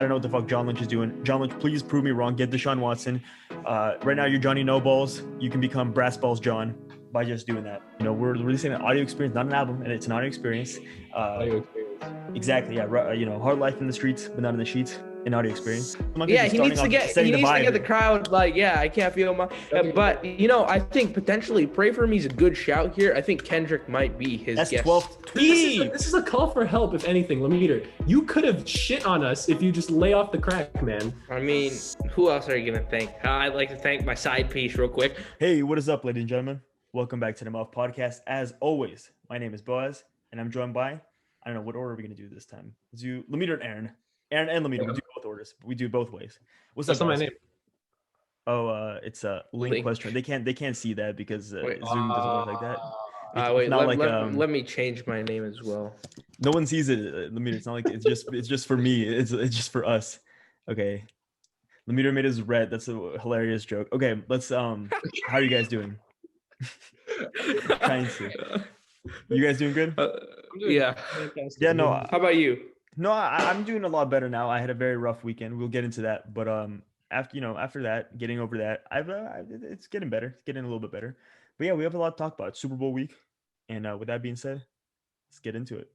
I don't know what the fuck John Lynch is doing. John Lynch, please prove me wrong. Get Deshaun Watson. Right now, you're Johnny No Balls. You can become Brass Balls John by just doing that. You know, we're releasing an audio experience, not an album, and it's an audio experience. Audio experience. Exactly, yeah. You know, hard life in the streets, but not in the sheets. An audio experience. Yeah, he needs to get the crowd like, yeah, I can't feel my. But you know, I think potentially Pray For Me is a good shout here. I think Kendrick might be his guest. That's 12th. This is a call for help, if anything. Lemeter, you could have shit on us if you just lay off the crack, man. I mean, who else are you gonna thank? I'd like to thank my side piece real quick. Hey, what is up, ladies and gentlemen? Welcome back to the Muffed Podcast. As always, my name is Boaz, and I'm joined by, I don't know what order we're gonna do this time. Let's do Lemeter and Aaron. Aaron and Lemeter. We do both orders. We do both ways. What's up? That's not my name. Oh, it's a link question. They can't see that because Zoom doesn't work like that. Let me change my name as well. No one sees it, Lemeter. It's not like it's just for me. It's just for us. Okay. Lemeter made his red. That's a hilarious joke. Okay, let's how are you guys doing? Trying to. You guys doing good? Yeah. Yeah. No. How about you? No, I'm doing a lot better now. I had a very rough weekend. We'll get into that, but after that, getting over that, it's getting better. It's getting a little bit better. But yeah, we have a lot to talk about. It's Super Bowl week, and with that being said, let's get into it.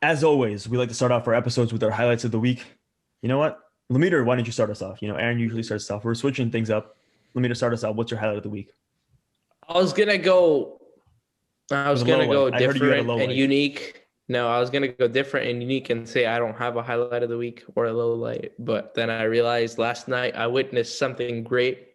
As always, we like to start off our episodes with our highlights of the week. You know what? Lemeter, why don't you start us off? You know, Aaron usually starts us off. We're switching things up. Lemeter, start us off. What's your highlight of the week? I was gonna go different and unique. No, I was gonna go different and unique and say I don't have a highlight of the week or a low light. But then I realized last night I witnessed something great.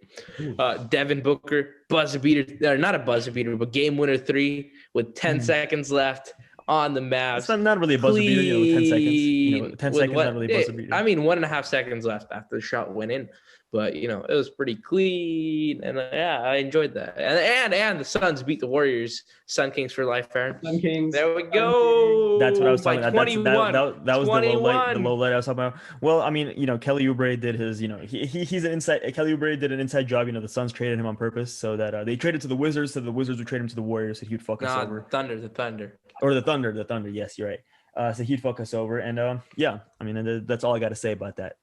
Devin Booker, buzzer beater, or not a buzzer beater, but game winner 3 with 10 seconds left. On the Mavs. It's not really a buzzer beater, you know, 10 seconds. You know, 10 seconds not really a buzzer beater. I mean, 1.5 seconds left after the shot went in. But, you know, it was pretty clean. And, yeah, I enjoyed that. And the Suns beat the Warriors. Sun Kings for life, Aaron. Sun Kings. There we go. That's what I was talking about. 21. That was the low light I was talking about. Well, I mean, you know, Kelly Oubre did his, you know, he's an inside. Kelly Oubre did an inside job. You know, the Suns traded him on purpose so that they traded to the Wizards, so the Wizards would trade him to the Warriors so he'd fuck us over. The Thunder. Or the Thunder. Yes, you're right. So he'd fuck us over. And yeah, I mean, that's all I got to say about that.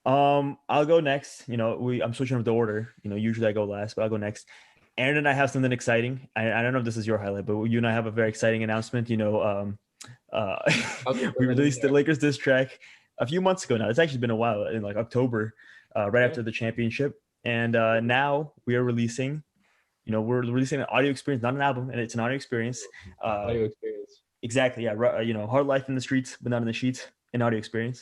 I'll go next. You know, I'm switching up the order. You know, usually I go last, but I'll go next. Aaron and I have something exciting. I don't know if this is your highlight, but you and I have a very exciting announcement. You know, we released the Lakers diss track a few months ago now. It's actually been a while, in like October, right after the championship. And now we are releasing, you know, we're releasing an audio experience, not an album, and it's an audio experience. Audio experience. Exactly, yeah. You know, hard life in the streets, but not in the sheets. An audio experience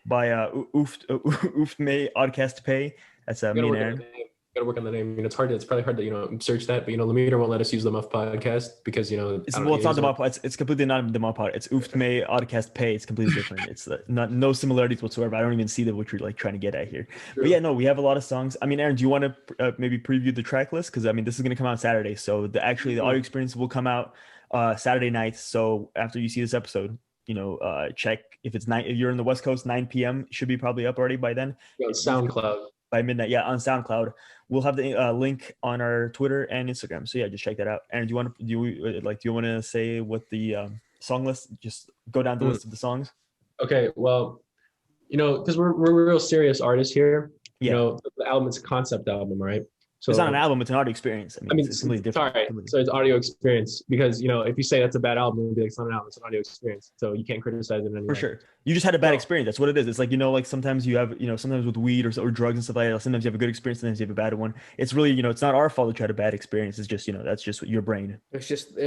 by Oofed May Oddcast Pay. That's me and Aaron. Gotta work on the name. You know, it's probably hard to, you know, search that, but you know, Lemeter won't let us use the Muffed Podcast because, you know, it's not the Muffed. It's completely not the Muffed Podcast. It's Oofed May Oddcast Pay. It's completely different. It's no similarities whatsoever. I don't even see what you're like trying to get at here. True. But yeah, no, we have a lot of songs. I mean, Aaron, do you want to maybe preview the track list? Because I mean, this is gonna come out Saturday, so the audio experience will come out Saturday night. So after you see this episode, you know, check if it's 9. If you're in the West Coast, 9 p.m. It should be probably up already by then. Yeah, SoundCloud. By midnight, yeah, on SoundCloud. We'll have the link on our Twitter and Instagram. So yeah, just check that out. Aaron, do you want to say what the song list? Just go down the list of the songs. Okay, well, you know, because we're real serious artists here. Yeah. You know, the album is a concept album, right? So it's not an album; it's an audio experience. I mean it's completely different. Sorry, so it's audio experience because, you know, if you say that's a bad album, it'll be like, it's not an album; it's an audio experience. So you can't criticize it in any way. For sure, you just had a bad experience. That's what it is. It's like, you know, like sometimes you have, you know, sometimes with weed or drugs and stuff like that. Sometimes you have a good experience, sometimes you have a bad one. It's really, you know, it's not our fault that you had a bad experience. It's just, you know, that's just your brain. It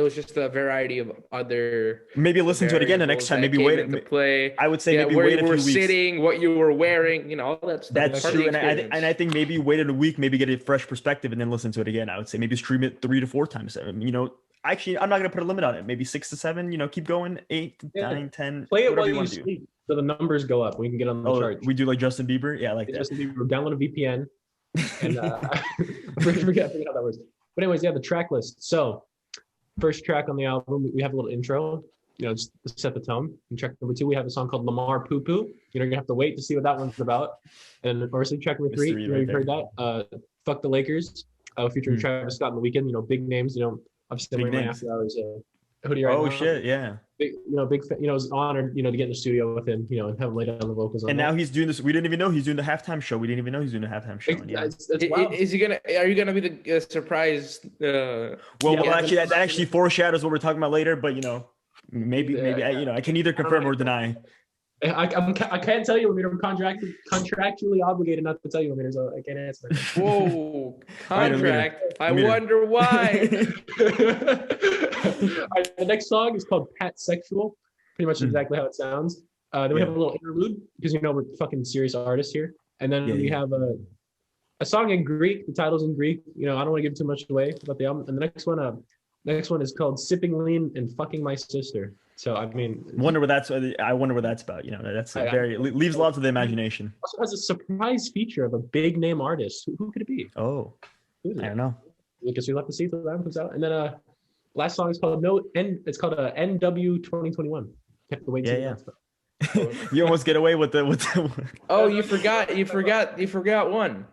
was just a variety of other. Maybe listen to it again the next time. Maybe wait to play. I would say maybe wait a few weeks. Where you were sitting, what you were wearing, you know, all that stuff. That's true, and I think maybe wait a week, maybe get a fresh perspective, and then listen to it again. I would say maybe stream it 3 to 4 times. You know, actually, I'm not going to put a limit on it. Maybe 6 to 7, you know, keep going, 8 to 9, 10. Play it while you sleep so the numbers go up. We can get on the charts. We do like Justin Bieber? Yeah, like that. Justin Bieber, download a VPN. And forget how that works. But anyways, yeah, the track list. So first track on the album, we have a little intro. just to set the tone. And track number 2, we have a song called Lamar Poo Poo. You're gonna have to wait to see what that one's about. And obviously, track number 3, you've heard that. Fuck the Lakers, featuring Travis Scott in The Weeknd. Big names. Obviously, Big my names. after hours hoodie right now. Oh shit, yeah. Big, big fan. It was an honor, to get in the studio with him, and have him lay down the vocals. And now he's doing this. We didn't even know he's doing the halftime show. We didn't even know he's doing the halftime show. It's wild. Is he gonna? Are you gonna be the surprise? Actually, that actually foreshadows what we're talking about later. But maybe I can either confirm or deny. I can't tell you. I'm contractually obligated not to tell you. So I can't answer. Whoa, contract. I wonder why. All right, the next song is called Pat Sexual. Pretty much exactly how it sounds. Then we have a little interlude because we're fucking serious artists here. And then we have a song in Greek. The title's in Greek. I don't want to give too much away about the album. And the next one is called Sipping Lean and Fucking My Sister. So I wonder what that's about. That's leaves lots of the imagination. Also has a surprise feature of a big name artist. Who could it be? Oh, I don't know. I guess we'll have to see till that one comes out. And then last song is called NW 2021. Have to wait. Yeah. You almost get away with the. Oh, you forgot one.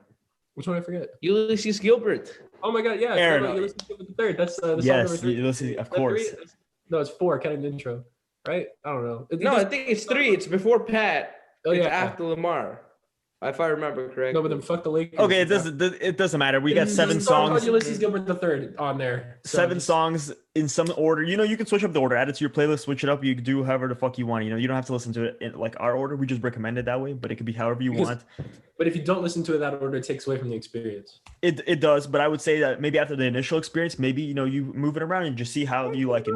Which one I forget? Ulysses Gilbert. Oh my God! Yeah, Aaron. Ulysses Gilbert the third. That's the song number 3. Ulysses, of course. No, it's 4. Counting the intro, right? I don't know. No, I think it's 3. It's before Pat. It's yeah. after Lamar, if I remember correctly. No, but then fuck the Lakers. Okay, it doesn't matter. We got 7 songs. Ulysses Gilbert the third on there. So 7 songs in some order. You can switch up the order. Add it to your playlist. Switch it up. You can do however the fuck you want. You don't have to listen to it in like our order. We just recommend it that way. But it could be however you want. But if you don't listen to it that order, it takes away from the experience. It does. But I would say that maybe after the initial experience, maybe you move it around and just see how you like it.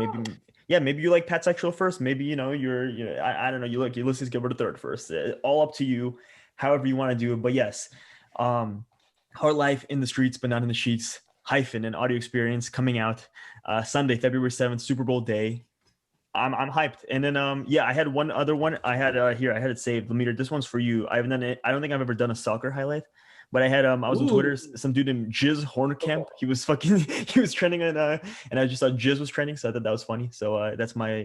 Maybe you like Pat Sexual first. Maybe I don't know. You like Ulysses Gilbert the third first. All up to you. However you want to do it. But yes, Hard Life in the Streets but Not in the Sheets - an audio experience coming out Sunday, February 7th, Super Bowl day. I'm hyped. And then I had one other one. I had here. I had it saved. Lemeter, this one's for you. I haven't done it. I don't think I've ever done a soccer highlight. But I had I was on Twitter, some dude named Jizz Hornkamp. He was trending on and I just thought Jizz was trending, so I thought that was funny. So that's my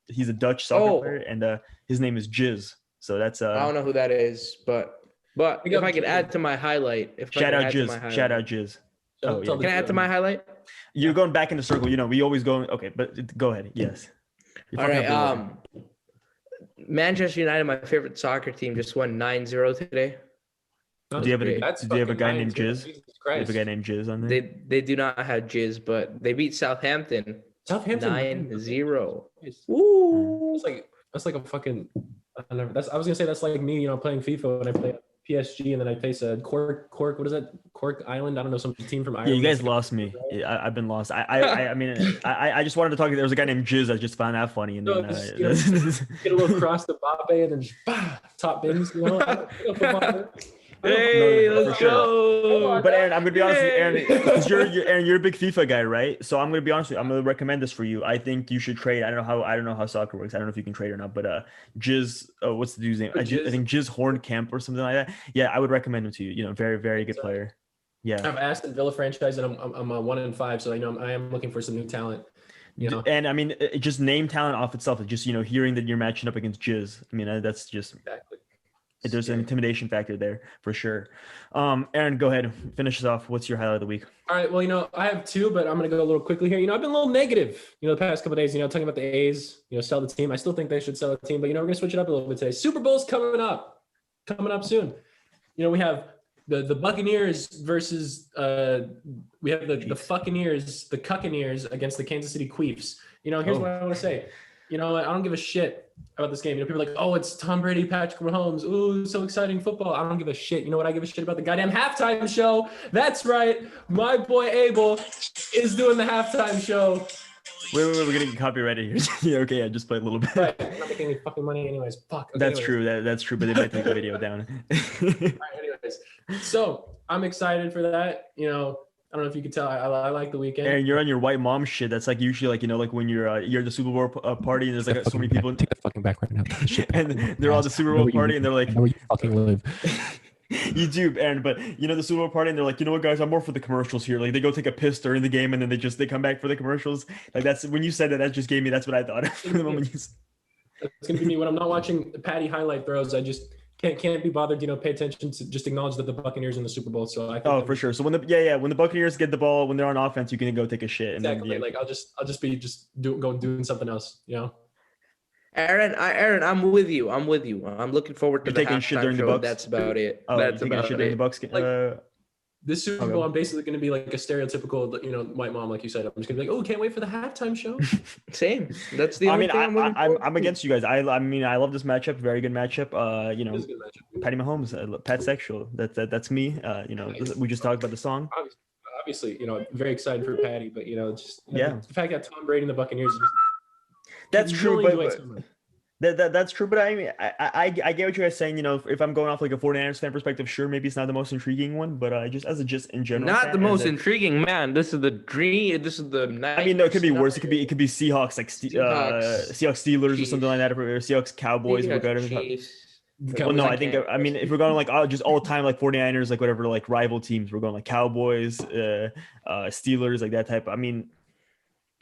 he's a Dutch soccer player and his name is Jizz. So that's I don't know who that is, but if I could add to my highlight, shout out Jizz. Oh, yeah. Can I add to my highlight? You're going back in the circle. We always go. Okay, but go ahead. Yes. All right. Manchester United, my favorite soccer team, just won 9-0 today. Do you have a guy named Jizz? Do you have a guy named Jizz on there? They do not have Jizz, but they beat Southampton 9-0. Woo! That's like a fucking. I was gonna say that's like me, playing FIFA when I play PSG and then I face a Cork. What is that? Cork Island? I don't know, some team from Ireland. Yeah, you guys lost me. I've been lost. I just wanted to talk. There was a guy named Jizz I just found that funny, and then get a little cross the Mbappe and then just top bins. Hey, let's go. But Aaron, I'm gonna be honest with you, Aaron, because you're a big FIFA guy, right? So I'm gonna be honest with you. I'm gonna recommend this for you. I think you should trade. I don't know how soccer works. I don't know if you can trade or not. But Jizz, what's the dude's name? I think Jizz Hornkamp or something like that. Yeah, I would recommend him to you. Very, very good player. Yeah. I've Aston Villa franchise and I'm a 1-5, so I am looking for some new talent. And just name talent off itself. Just hearing that you're matching up against Jizz. That's just exactly. There's an intimidation factor there for sure. Aaron, go ahead. Finish us off. What's your highlight of the week? All right. Well, I have 2, but I'm going to go a little quickly here. I've been a little negative, the past couple of days, talking about the A's, sell the team. I still think they should sell the team, but, we're going to switch it up a little bit today. Super Bowl's coming up soon. We have the Buccaneers versus we have the Fuccaneers, the Cuccaneers against the Kansas City Queefs. Here's what I want to say. I don't give a shit about this game. People are like, oh, it's Tom Brady, Patrick Mahomes. Ooh, so exciting football. I don't give a shit. You know what I give a shit about? The goddamn halftime show. That's right. My boy Abel is doing the halftime show. Wait, we're gonna get copyrighted here. Okay, I just played a little bit. Right. I'm not making any fucking money anyways. Fuck. Okay, that's true. That's true, but they might take the video down. All right, anyways. So I'm excited for that. I don't know if you could tell. I like the weekend. And you're on your white mom shit. That's like usually like when you're at the Super Bowl party and there's like so many people. Take the fucking back right now. And they're all at the Super Bowl party and they're like, "Where you fucking live." You do, Aaron, but the Super Bowl party, and they're like, you know what, guys, I'm more for the commercials here. Like they go take a piss during the game, and then they come back for the commercials. Like that's when you said that just gave me that's what I thought of the moment you said. It's gonna be me when I'm not watching Patty highlight throws. I just can't be bothered. Pay attention to just acknowledge that the Buccaneers in the Super Bowl. So I think for sure. So when the Buccaneers get the ball when they're on offense, you can go take a shit. And exactly. Then, Like I'll just be doing something else. Aaron, I'm with you. I'm looking forward to You're taking shit during the Bucs. That's about it. Oh, that's taking about shit it. during the Bucs. Like, this Super Bowl, I'm basically going to be like a stereotypical, white mom, like you said. I'm just going to be like, oh, can't wait for the halftime show. Same. That's the only thing I'm looking forward to. I'm against you guys. I mean, I love this matchup. Very good matchup. It is a good matchup. Patty Mahomes, Pat Sexual. That's me. We just talked about the song. Obviously, very excited for Patty, but the fact that Tom Brady and the Buccaneers. That's true, that's true. But I mean, I get what you guys saying. If I'm going off like a 49ers fan perspective, sure, maybe it's not the most intriguing one, but just in general, not the most intriguing, man. This is the dream. This is the. I mean, no, it could be worse. It could be Seahawks, like Seahawks Steelers or something like that, or Seahawks Cowboys. Well, no, I mean, if we're going like just all time like 49ers, like whatever, like rival teams, we're going like Cowboys, Steelers, like that type. I mean,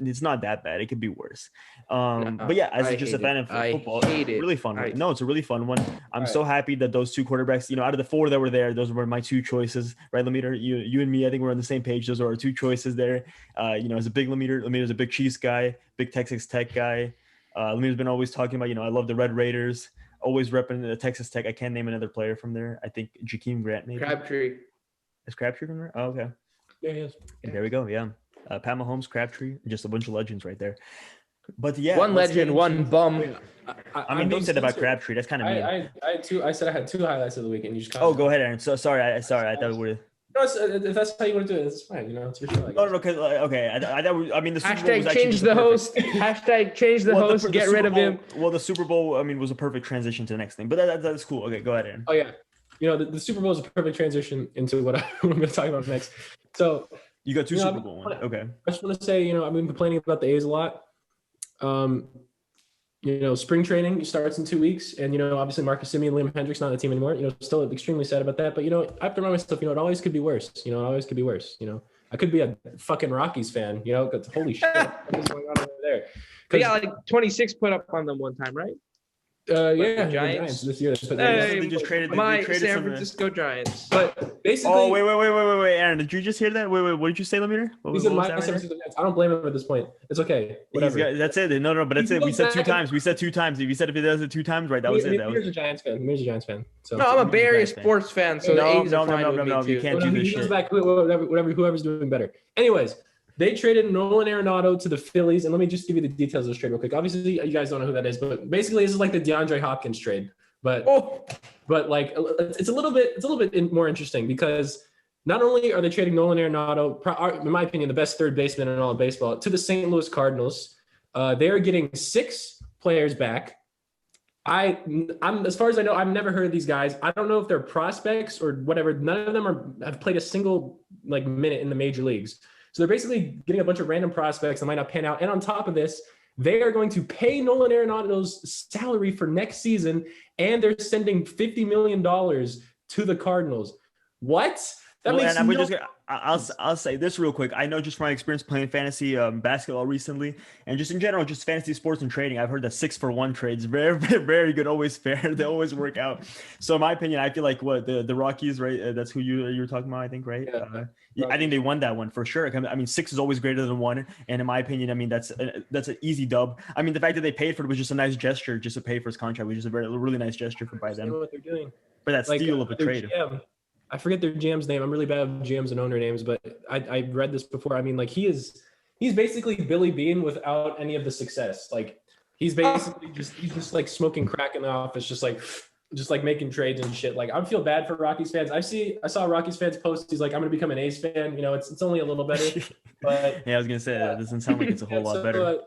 it's not that bad. It could be worse. But yeah, as just a fan of football, really fun one. No, it's a really fun one. I'm so happy that those two quarterbacks, out of the four that were there, those were my two choices, right, Lemire? You and me, I think we're on the same page. Those are our two choices there. As a big Lemire's a big Chiefs guy, big Texas Tech guy. Lemire's been always talking about, I love the Red Raiders, always repping the Texas Tech. I can't name another player from there. I think Jakeem Grant, maybe. Crabtree. Is Crabtree from there? Oh, okay. Yeah, he is. There we go. Yeah. Pat Mahomes, Crabtree, just a bunch of legends right there. But yeah, one legend, one bum. I mean, don't say that about Crabtree. That's kind of mean. I said I had two highlights of the week, and you just. Go ahead, Aaron. So sorry. I thought we were. No, if that's how you want to do it, it's fine. It's your show. No, because okay. I mean, the Super Bowl was change the host. Hashtag change the host. Get rid of him. Well, the Super Bowl, I mean, was a perfect transition to the next thing. But that's cool. Okay, go ahead, Aaron. Oh yeah, the Super Bowl is a perfect transition into what I'm going to talk about next. So. You got two Super Bowl ones. Okay. I just want to say, I've been complaining about the A's a lot. Spring training starts in 2 weeks, and obviously Marcus Semien, Liam Hendricks not on the team anymore. Still extremely sad about that. But I have to remind myself, it always could be worse. It always could be worse. I could be a fucking Rockies fan. Because holy shit, what's going on over there? They got like 26 put up on them one time, right? Yeah, the Giants this year. They just traded my San Francisco Giants. But basically, oh wait, Aaron, did you just hear that? Wait, what did you say, Lemire? These are my San Francisco Giants. I don't blame him at this point. It's okay. Whatever. That's it. No, but that's it. We said two times. If you said if it does it two times, right? That was it. Here's a Giants fan. Here's a Giants fan. So no, I'm a Bay Area sports fan. So no, you can't do this shit. Whoever's doing better. Anyways. They traded Nolan Arenado to the Phillies, and let me just give you the details of this trade real quick. Obviously, you guys don't know who that is, but basically, this is like the DeAndre Hopkins trade. But like it's a little bit more interesting because not only are they trading Nolan Arenado, in my opinion, the best third baseman in all of baseball, to the St. Louis Cardinals. They are getting 6 players back. I'm as far as I know, I've never heard of these guys. I don't know if they're prospects or whatever. None of them have played a single minute in the major leagues. So they're basically getting a bunch of random prospects that might not pan out. And on top of this, they are going to pay Nolan Arenado's salary for next season, and they're sending $50 million to the Cardinals. What? I'll say this real quick. I know just from my experience playing fantasy basketball recently, and just in general, just fantasy sports and trading, I've heard that 6-for-1 trades very, very, very good, always fair. They always work out. So in my opinion, I feel like the Rockies, right? That's who you were talking about, I think, right? Yeah. I think they won that one for sure. I mean, 6 is always greater than 1, and in my opinion, I mean that's an easy dub. I mean, the fact that they paid for it was just a nice gesture, just to pay for his contract, was just a really nice gesture by them. What they're doing. For that steal of a trade. GM, I forget their GM's name. I'm really bad with GMs and owner names, but I read this before. I mean, he's basically Billy Bean without any of the success. He's basically just like smoking crack in the office, just like making trades and shit. I feel bad for Rockies fans. I saw Rockies fans post. He's like, I'm gonna become an A's fan. It's only a little better. But yeah, I was gonna say that doesn't sound like it's a whole lot better.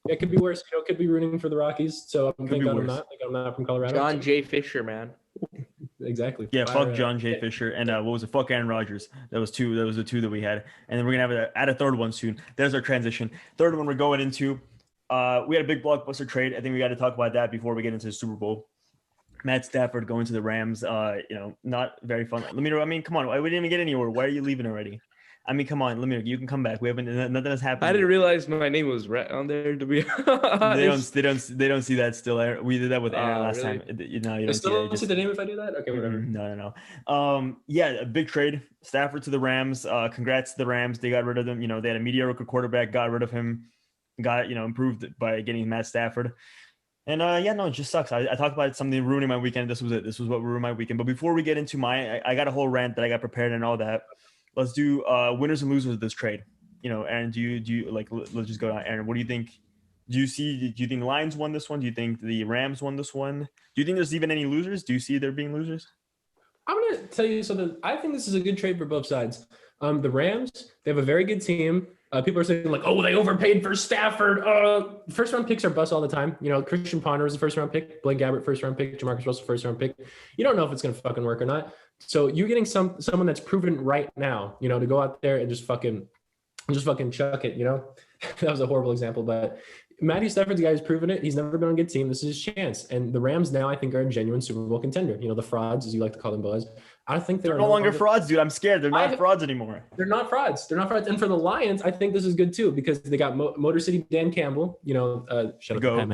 It could be worse. Could be rooting for the Rockies. So I'm thinking I'm not from Colorado. John J. Fisher, man. Exactly. Yeah, fuck John J. Fisher and what was it? Fuck Aaron Rodgers. That was the two that we had, and then we're gonna add a third one soon. There's our transition. Third one we're going into. We had a big blockbuster trade. I think we got to talk about that before we get into the Super Bowl. Matt Stafford going to the Rams. Not very fun. Let me know. I mean, come on. We didn't even get anywhere. Why are you leaving already? I mean, come on. Let me know. You can come back. We haven't. Nothing has happened. I didn't realize my name was on there. To be honest, they don't see that still. We did that with Aaron last really? time. You don't I see still that. don't see the name if I do that. Okay, whatever. No. Yeah, a big trade. Stafford to the Rams. Congrats to the Rams. They got rid of them. They had a mediocre quarterback. Got rid of him. Got improved by getting Matt Stafford. And it just sucks. I talked about something ruining my weekend. This was it. This was what ruined my weekend. But before we get into I got a whole rant that I got prepared and all that. Let's do winners and losers of this trade. Aaron, do you like? Let's just go down. Aaron, what do you think? Do you think the Lions won this one? Do you think the Rams won this one? Do you think there's even any losers? Do you see there being losers? I'm going to tell you something. I think this is a good trade for both sides. The Rams, they have a very good team. People are saying like, oh, they overpaid for Stafford. First round picks are bust all the time. Christian Ponder was a first round pick. Blaine Gabbert, first round pick. Jamarcus Russell, first round pick. You don't know if it's going to fucking work or not. So you're getting someone that's proven right now, to go out there and just fucking chuck it, That was a horrible example, but Matthew Stafford's the guy who's proven it. He's never been on a good team. This is his chance. And the Rams now, I think, are a genuine Super Bowl contender. The frauds, as you like to call them, Buzz. I think they're no longer frauds, dude. I'm scared. They're not frauds anymore. They're not frauds. And for the Lions, I think this is good too because they got Motor City Dan Campbell. Shut up.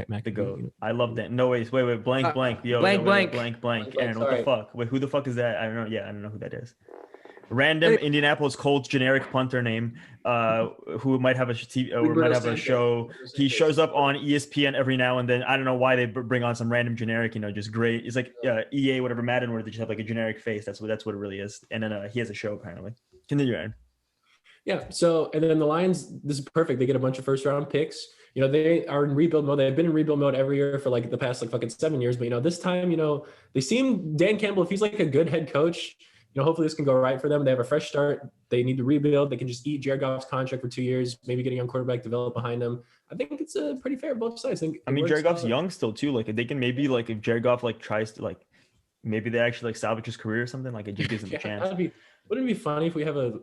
Mac the GOAT. I love that. No ways. Wait. Blank. Yo, blank. Aaron, what the fuck? Wait, who the fuck is that? I don't know. Yeah, I don't know who that is. Random Indianapolis Colts generic punter name, who might have a TV or might have a show. He shows up on ESPN every now and then. I don't know why they bring on some random generic, just great. It's like EA, whatever Madden, where they just have like a generic face. That's what it really is. And then he has a show apparently. Continue, Aaron. Yeah. So and then the Lions, this is perfect. They get a bunch of first round picks. They are in rebuild mode. They've been in rebuild mode every year for like the past fucking 7 years. But this time, they seem Dan Campbell, if he's like a good head coach, hopefully this can go right for them. They have a fresh start. They need to rebuild. They can just eat Jared Goff's contract for 2 years, maybe get a young quarterback develop behind them. I think it's pretty fair both sides. I mean, Jared Goff's young still too. Like they can maybe like if Jared Goff like tries to like maybe they actually like salvage his career or something. Like it just gives him a chance. Wouldn't it be funny if we have a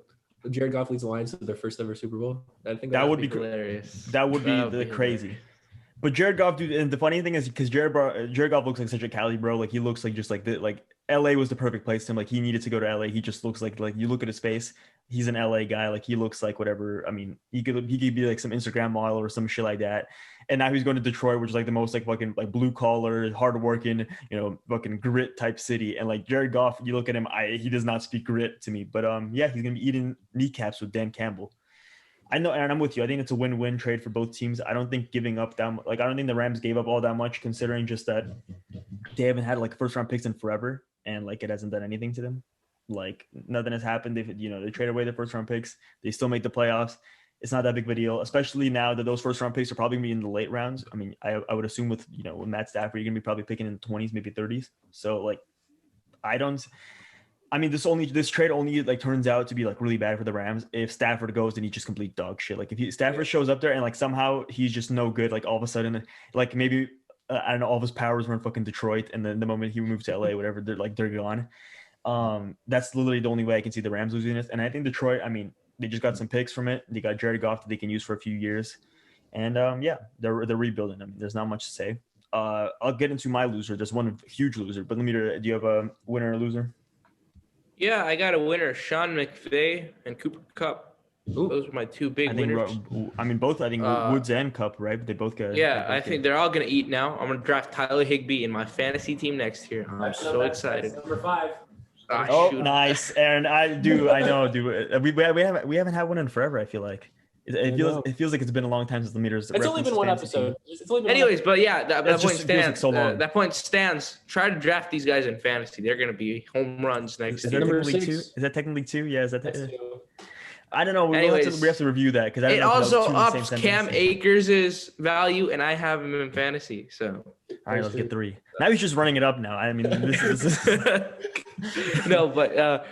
Jared Goff leads the Lions to their first ever Super Bowl? I think that would be hilarious. That would be crazy. But Jared Goff, dude, and the funny thing is because Jared Goff looks like such a Cali bro. Like he looks like just like LA was the perfect place to him. Like he needed to go to LA. He just looks like you look at his face. He's an LA guy. Like he looks like whatever. I mean, he could be like some Instagram model or some shit like that. And now he's going to Detroit, which is like the most like fucking like blue collar, hardworking, fucking grit type city. And like Jared Goff, you look at him, he does not speak grit to me. But yeah, he's gonna be eating kneecaps with Dan Campbell. I know, Aaron, I'm with you. I think it's a win-win trade for both teams. I don't think giving up that I don't think the Rams gave up all that much, considering just that they haven't had like first-round picks in forever, and like it hasn't done anything to them. Like nothing has happened. They traded away their first-round picks. They still make the playoffs. It's not that big of a deal, especially now that those first-round picks are probably going to be in the late rounds. I mean, I would assume with Matt Stafford, you're going to be probably picking in the 20s, maybe 30s. So like, this trade only like turns out to be like really bad for the Rams if Stafford goes and he just complete dog shit. Like if Stafford shows up there and like somehow he's just no good, like all of a sudden, like maybe I don't know, all of his powers were in fucking Detroit, and then the moment he moved to LA, whatever, they're gone. That's literally the only way I can see the Rams losing this. And I think Detroit, I mean, they just got some picks from it. They got Jared Goff that they can use for a few years, and they're rebuilding. I mean, there's not much to say. I'll get into my loser. There's one huge loser, but do you have a winner or loser? Yeah, I got a winner, Sean McVay and Cooper Kupp. Those are my two big winners. Both. I think Woods and Kupp, right? They both got. Yeah, I think they're all gonna eat now. I'm gonna draft Tyler Higbee in my fantasy team next year. I'm so excited. That's number 5. Nice, Aaron. I know, dude. We haven't had one in forever. I feel like. It feels like it's been a long time since the meters. It's only been one episode. But yeah, that point stands. That point stands. Try to draft these guys in fantasy. They're going to be home runs next year. Is that technically 2? Yeah, is that technically? I don't know. We have to review that because it also ups Cam Akers' value, and I have him in fantasy. So all right, let's get 3. Now he's just running it up now. I mean, this is no, but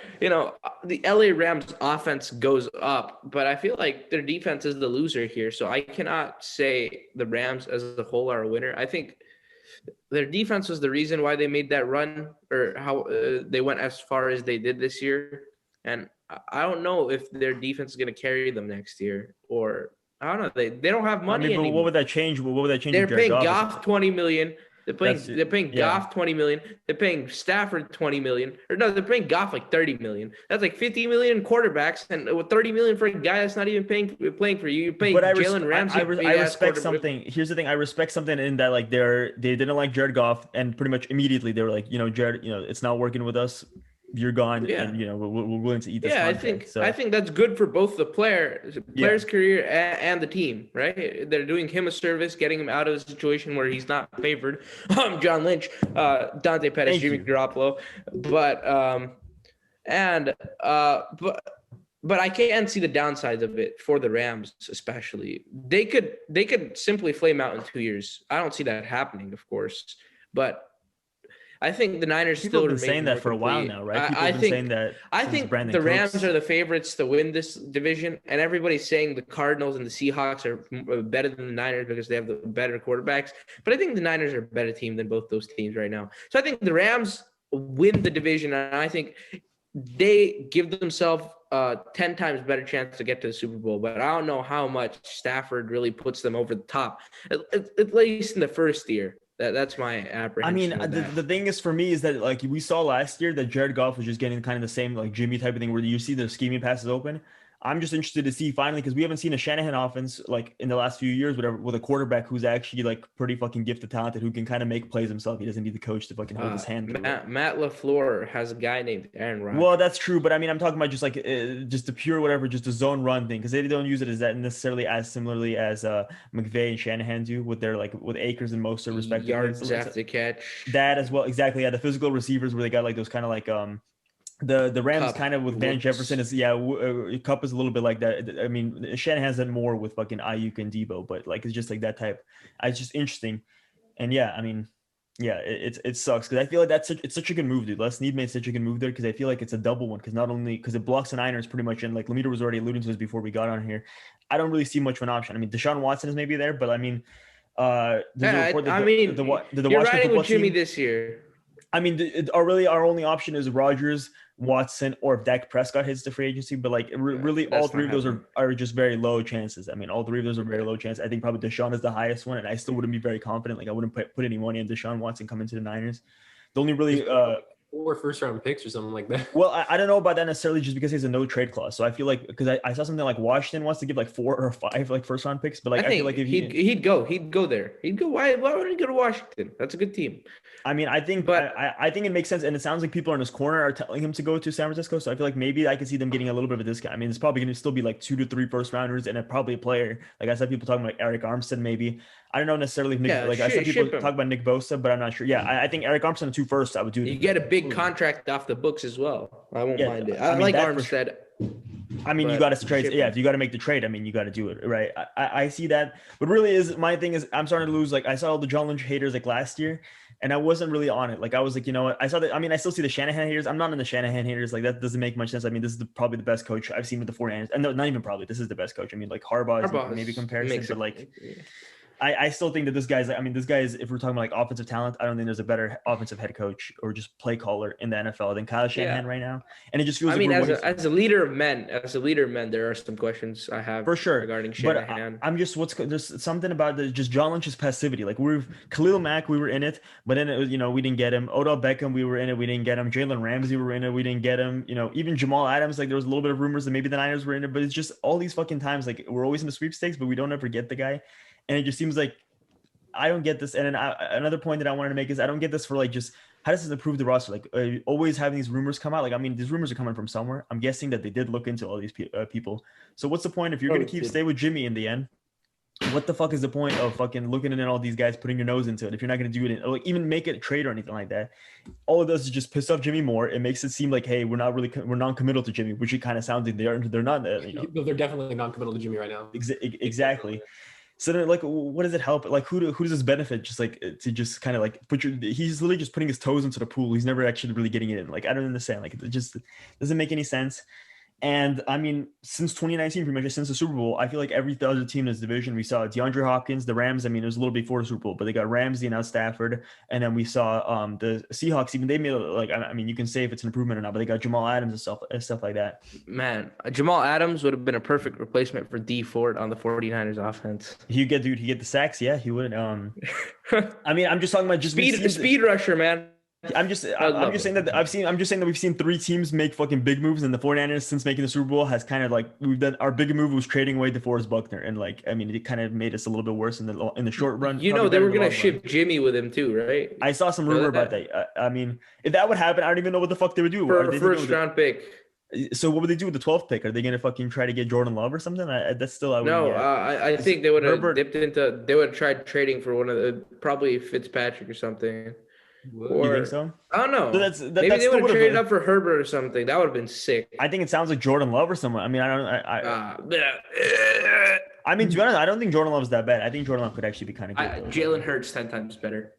the LA Rams offense goes up, but I feel like their defense is the loser here. So I cannot say the Rams as a whole are a winner. I think their defense was the reason why they made that run, or how they went as far as they did this year. And I don't know if their defense is going to carry them next year, or I don't know. They don't have money anymore. What would that change? What would that change? They're paying Goff $20 million. They're paying Goff 20 million. They're paying Stafford 20 million. Or no, they're paying Goff like 30 million. That's like 50 million quarterbacks, and with 30 million for a guy that's not even playing for you. You're paying Jalen Ramsey. I respect something. Here's the thing. I respect something in that, like, they didn't like Jared Goff, and pretty much immediately they were like, Jared, it's not working with us. You're gone, and we're willing to eat this. Yeah, contract. I think that's good for both the player's career and the team, right? They're doing him a service, getting him out of a situation where he's not favored. John Lynch, Dante Pettis, Jimmy Garoppolo, but I can't see the downsides of it for the Rams, especially. They could simply flame out in 2 years. I don't see that happening, of course, but I think the Niners People still have been saying that for a while now, right? People have been saying that. I think the Rams are the favorites to win this division, and everybody's saying the Cardinals and the Seahawks are better than the Niners because they have the better quarterbacks. But I think the Niners are a better team than both those teams right now. So I think the Rams win the division, and I think they give themselves 10 times better chance to get to the Super Bowl. But I don't know how much Stafford really puts them over the top, at least in the first year. That's my apprehension. I mean, the thing is for me is that, like, we saw last year that Jared Goff was just getting kind of the same, like, Jimmy type of thing where you see the scheming passes open. I'm just interested to see finally, because we haven't seen a Shanahan offense like in the last few years, whatever, with a quarterback who's actually like pretty fucking gifted, talented, who can kind of make plays himself. He doesn't need the coach to fucking hold his hand. Matt LaFleur has a guy named Aaron Rodgers. Well, that's true, but I mean, I'm talking about just like just the pure whatever, just the zone run thing, because they don't use it as that necessarily as similarly as McVay and Shanahan do with their like with Akers and Mostert respectively. Yards after catch. That as well, exactly. Yeah, the physical receivers where they got like those kind of like the Rams kind of with Van Jefferson is Cup is a little bit like that. I mean, Shanahan's done more with fucking Ayuk and Debo, but like it's just like that type. It's just interesting, and I mean, it sucks because I feel like it's such a good move, dude. Les Snead made such a good move there because I feel like it's a double one because not only because it blocks the Niners pretty much, and like Lemire was already alluding to this before we got on here. I don't really see much of an option. I mean, Deshaun Watson is maybe there, but I mean, you're riding with Jimmy this year. I mean, our only option is Rodgers, Watson, or if Dak Prescott hits the free agency. But like, really, all three of those are just very low chances. I mean, all three of those are very low chances. I think probably Deshaun is the highest one, and I still wouldn't be very confident. Like, I wouldn't put any money on Deshaun Watson coming to the Niners. The only really 4 first-round picks or something like that. Well, I don't know about that necessarily, just because he has a no trade clause. So I feel like because I saw something like Washington wants to give like 4 or 5 like first-round picks, but like I feel like if he'd go there. He'd go. Why would he go to Washington? That's a good team. I mean, I think it makes sense, and it sounds like people in his corner are telling him to go to San Francisco. So I feel like maybe I could see them getting a little bit of a discount. I mean, it's probably going to still be like 2 to 3 first rounders, and probably a player. Like I said, people talking about Eric Armstead, maybe. I don't know necessarily if I said people talk about Nick Bosa, but I'm not sure. Yeah, I think Eric Armstead 2 firsts, I would do. You get a big contract off the books as well. I won't mind it. I mean, like Armstead. I mean, you got to trade. Yeah, if you got to make the trade, I mean, you got to do it, right? I see that, but really, is my thing is I'm starting to lose. Like I saw all the John Lynch haters like last year, and I wasn't really on it. Like I was like, you know what? I saw that. I mean, I still see the Shanahan haters. I'm not in the Shanahan haters. Like that doesn't make much sense. I mean, this is probably the best coach I've seen with the 49ers. And no, not even probably. This is the best coach. I mean, like Harbaugh maybe comparison, but like. I still think that this guy's if we're talking about like offensive talent, I don't think there's a better offensive head coach or just play caller in the NFL than Kyle Shanahan right now. And it just feels as a leader of men, there are some questions I have for sure regarding Shanahan. I'm just there's something about just John Lynch's passivity. Like Khalil Mack, we were in it, but then it was, we didn't get him. Odell Beckham, we were in it, we didn't get him. Jalen Ramsey, we were in it, we didn't get him. Even Jamal Adams, like there was a little bit of rumors that maybe the Niners were in it, but it's just all these fucking times like we're always in the sweepstakes, but we don't ever get the guy, and it just seems like. I don't get this. And then another point that I wanted to make is I don't get this for like just how does this improve the roster? Like always having these rumors come out. Like, I mean, these rumors are coming from somewhere. I'm guessing that they did look into all these people. So what's the point if you're going to stay with Jimmy in the end? What the fuck is the point of fucking looking in all these guys, putting your nose into it? If you're not going to do it, or like even make it a trade or anything like that, all it does is just piss off Jimmy more. It makes it seem like, hey, we're non-committal to Jimmy, which it kind of sounds like they're not. They're definitely non-committal to Jimmy right now. Exactly. So then, like, what does it help? Like, who does this benefit? Just like to just kind of like he's literally just putting his toes into the pool. He's never actually really getting it in. Like, I don't understand. Like, it just doesn't make any sense. And I mean, since 2019, pretty much since the Super Bowl, I feel like every other team in this division, we saw DeAndre Hopkins, the Rams. I mean, it was a little before the Super Bowl, but they got Ramsey and now Stafford. And then we saw the Seahawks. Even they made like, I mean, you can say if it's an improvement or not, but they got Jamal Adams and stuff like that. Man, Jamal Adams would have been a perfect replacement for D Ford on the 49ers offense. He get the sacks, yeah, he would. I mean, I'm just talking about just speed rusher, man. I'm just saying that we've seen 3 teams make fucking big moves, and the 49ers since making the Super Bowl has kind of like we've done our big move was trading away DeForest Buckner, and like I mean it kind of made us a little bit worse in the short run. You know they were gonna ship Jimmy with him too, right? I saw some rumor about that. I mean, if that would happen, I don't even know what the fuck they would do. For a first round pick. So what would they do with the 12th pick? Are they gonna fucking try to get Jordan Love or something? That's still I think they would have dipped into. They would have tried trading for one of the probably Fitzpatrick or something. You think so? I don't know. So maybe they would have traded up for Herbert or something. That would have been sick. I think it sounds like Jordan Love or someone. I mean, I mean, to be honest, I don't think Jordan Love is that bad. I think Jordan Love could actually be kind of good. Jalen Hurts 10 times better.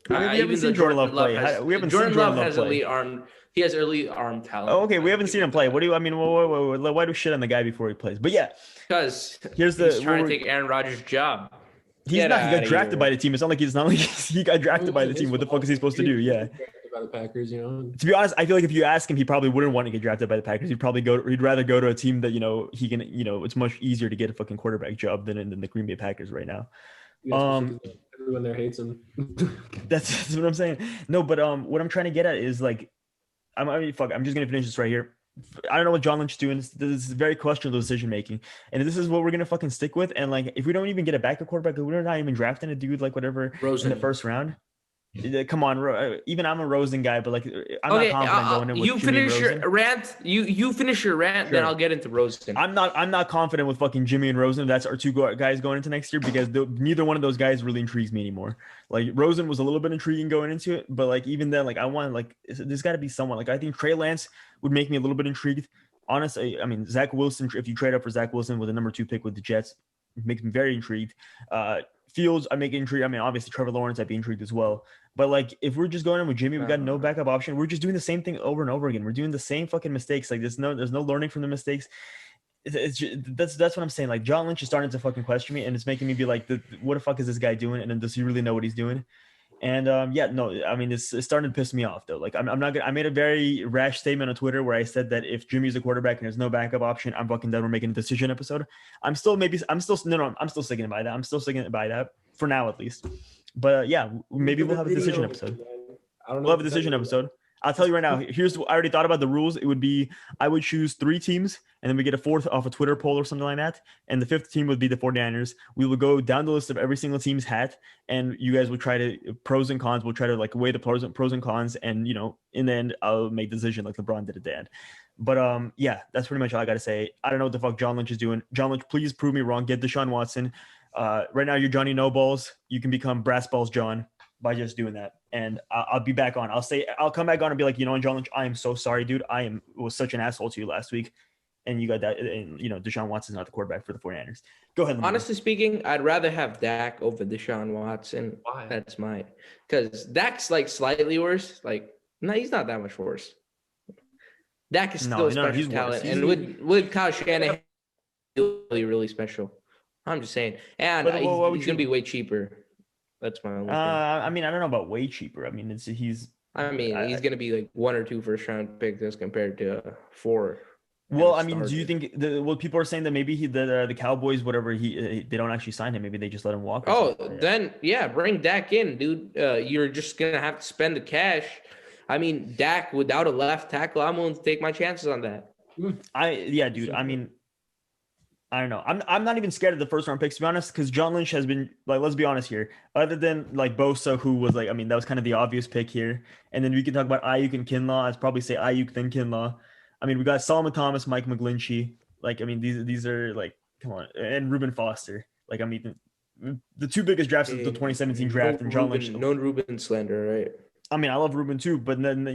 We haven't seen Jordan Love play. We haven't seen Jordan Love has elite arm. He has elite arm talent. Oh, okay, we haven't seen him play. What do you? I mean, why do we shit on the guy before he plays? But yeah, because he's trying to take Aaron Rodgers' job. He got drafted by the team. It's not like he got drafted by the team. What the fuck is he supposed to do? Yeah. By the Packers, you know. To be honest, I feel like if you ask him, he probably wouldn't want to get drafted by the Packers. He'd rather go to a team that he can. It's much easier to get a fucking quarterback job than the Green Bay Packers right now. Everyone there hates him. That's what I'm saying. No, but what I'm trying to get at is like, I'm just gonna finish this right here. I don't know what John Lynch is doing. This is very questionable decision making, and this is what we're gonna fucking stick with. And like, if we don't even get a backup quarterback, we're not even drafting a dude like whatever Rosen in the first round. Come on, even I'm a Rosen guy, but like I'm not confident going in with you finish your rant. You finish your rant, sure. Then I'll get into Rosen. I'm not confident with fucking Jimmy and Rosen. That's our 2 guys going into next year because neither one of those guys really intrigues me anymore. Like Rosen was a little bit intriguing going into it, but like even then, like I want like there's got to be someone. Like I think Trey Lance would make me a little bit intrigued. Honestly, I mean Zach Wilson. If you trade up for Zach Wilson with a number 2 pick with the Jets, it makes me very intrigued. Fields, I make intrigued. I mean, obviously Trevor Lawrence, I'd be intrigued as well. But like, if we're just going in with Jimmy, we got no backup option. We're just doing the same thing over and over again. We're doing the same fucking mistakes. Like, there's no learning from the mistakes. That's what I'm saying. Like, John Lynch is starting to fucking question me, and it's making me be like, what the fuck is this guy doing? And then does he really know what he's doing? And I mean, it's starting to piss me off though. Like, I'm not gonna. I made a very rash statement on Twitter where I said that if Jimmy's a quarterback and there's no backup option, I'm fucking done. We're making a decision episode. I'm still sticking by that. I'm still sticking by that for now at least. But yeah, maybe we'll have a decision episode. We'll have a decision episode. I'll tell you right now. I already thought about the rules. It would be I would choose 3 teams, and then we get a 4th off a Twitter poll or something like that. And the 5th team would be the 49ers. We will go down the list of every single team's hat, and you guys will try to pros and cons. We'll try to like weigh the pros and cons, and in the end, I'll make the decision like LeBron did at the end. But yeah, that's pretty much all I got to say. I don't know what the fuck John Lynch is doing. John Lynch, please prove me wrong. Get Deshaun Watson. Right now, you're Johnny No Balls. You can become Brass Balls John by just doing that. And I'll be back on. I'll come back on and be like, John Lynch, I am so sorry, dude. Was such an asshole to you last week. And you got that. And, Deshaun Watson's not the quarterback for the 49ers. Go ahead. Honestly speaking, I'd rather have Dak over Deshaun Watson. Why? That's mine. Because Dak's like slightly worse. Like, no, he's not that much worse. Dak is still a special talent. And with Kyle Shanahan, really, really special. I'm just saying. And he's going to be way cheaper. That's my only thing. I mean, I don't know about way cheaper. I mean, he's going to be like 1 or 2 first round picks as compared to 4. Well, I mean, do you think people are saying that maybe the Cowboys, whatever, they don't actually sign him. Maybe they just let him walk. Then yeah, bring Dak in, dude. You're just going to have to spend the cash. I mean, Dak without a left tackle, I'm willing to take my chances on that. Dude. I mean, I don't know. I'm not even scared of the first round picks, to be honest, because John Lynch has been like, let's be honest here. Other than like Bosa, who was like, I mean, that was kind of the obvious pick here. And then we can talk about Ayuk and Kinlaw. I'd probably say Ayuk then Kinlaw. I mean, we got Solomon Thomas, Mike McGlinchey. Like, I mean, these are like, come on, and Reuben Foster. Like, I mean, the 2 biggest drafts of the 2017 draft, and John Lynch. No Reuben slander, right? I mean, I love Reuben too, but then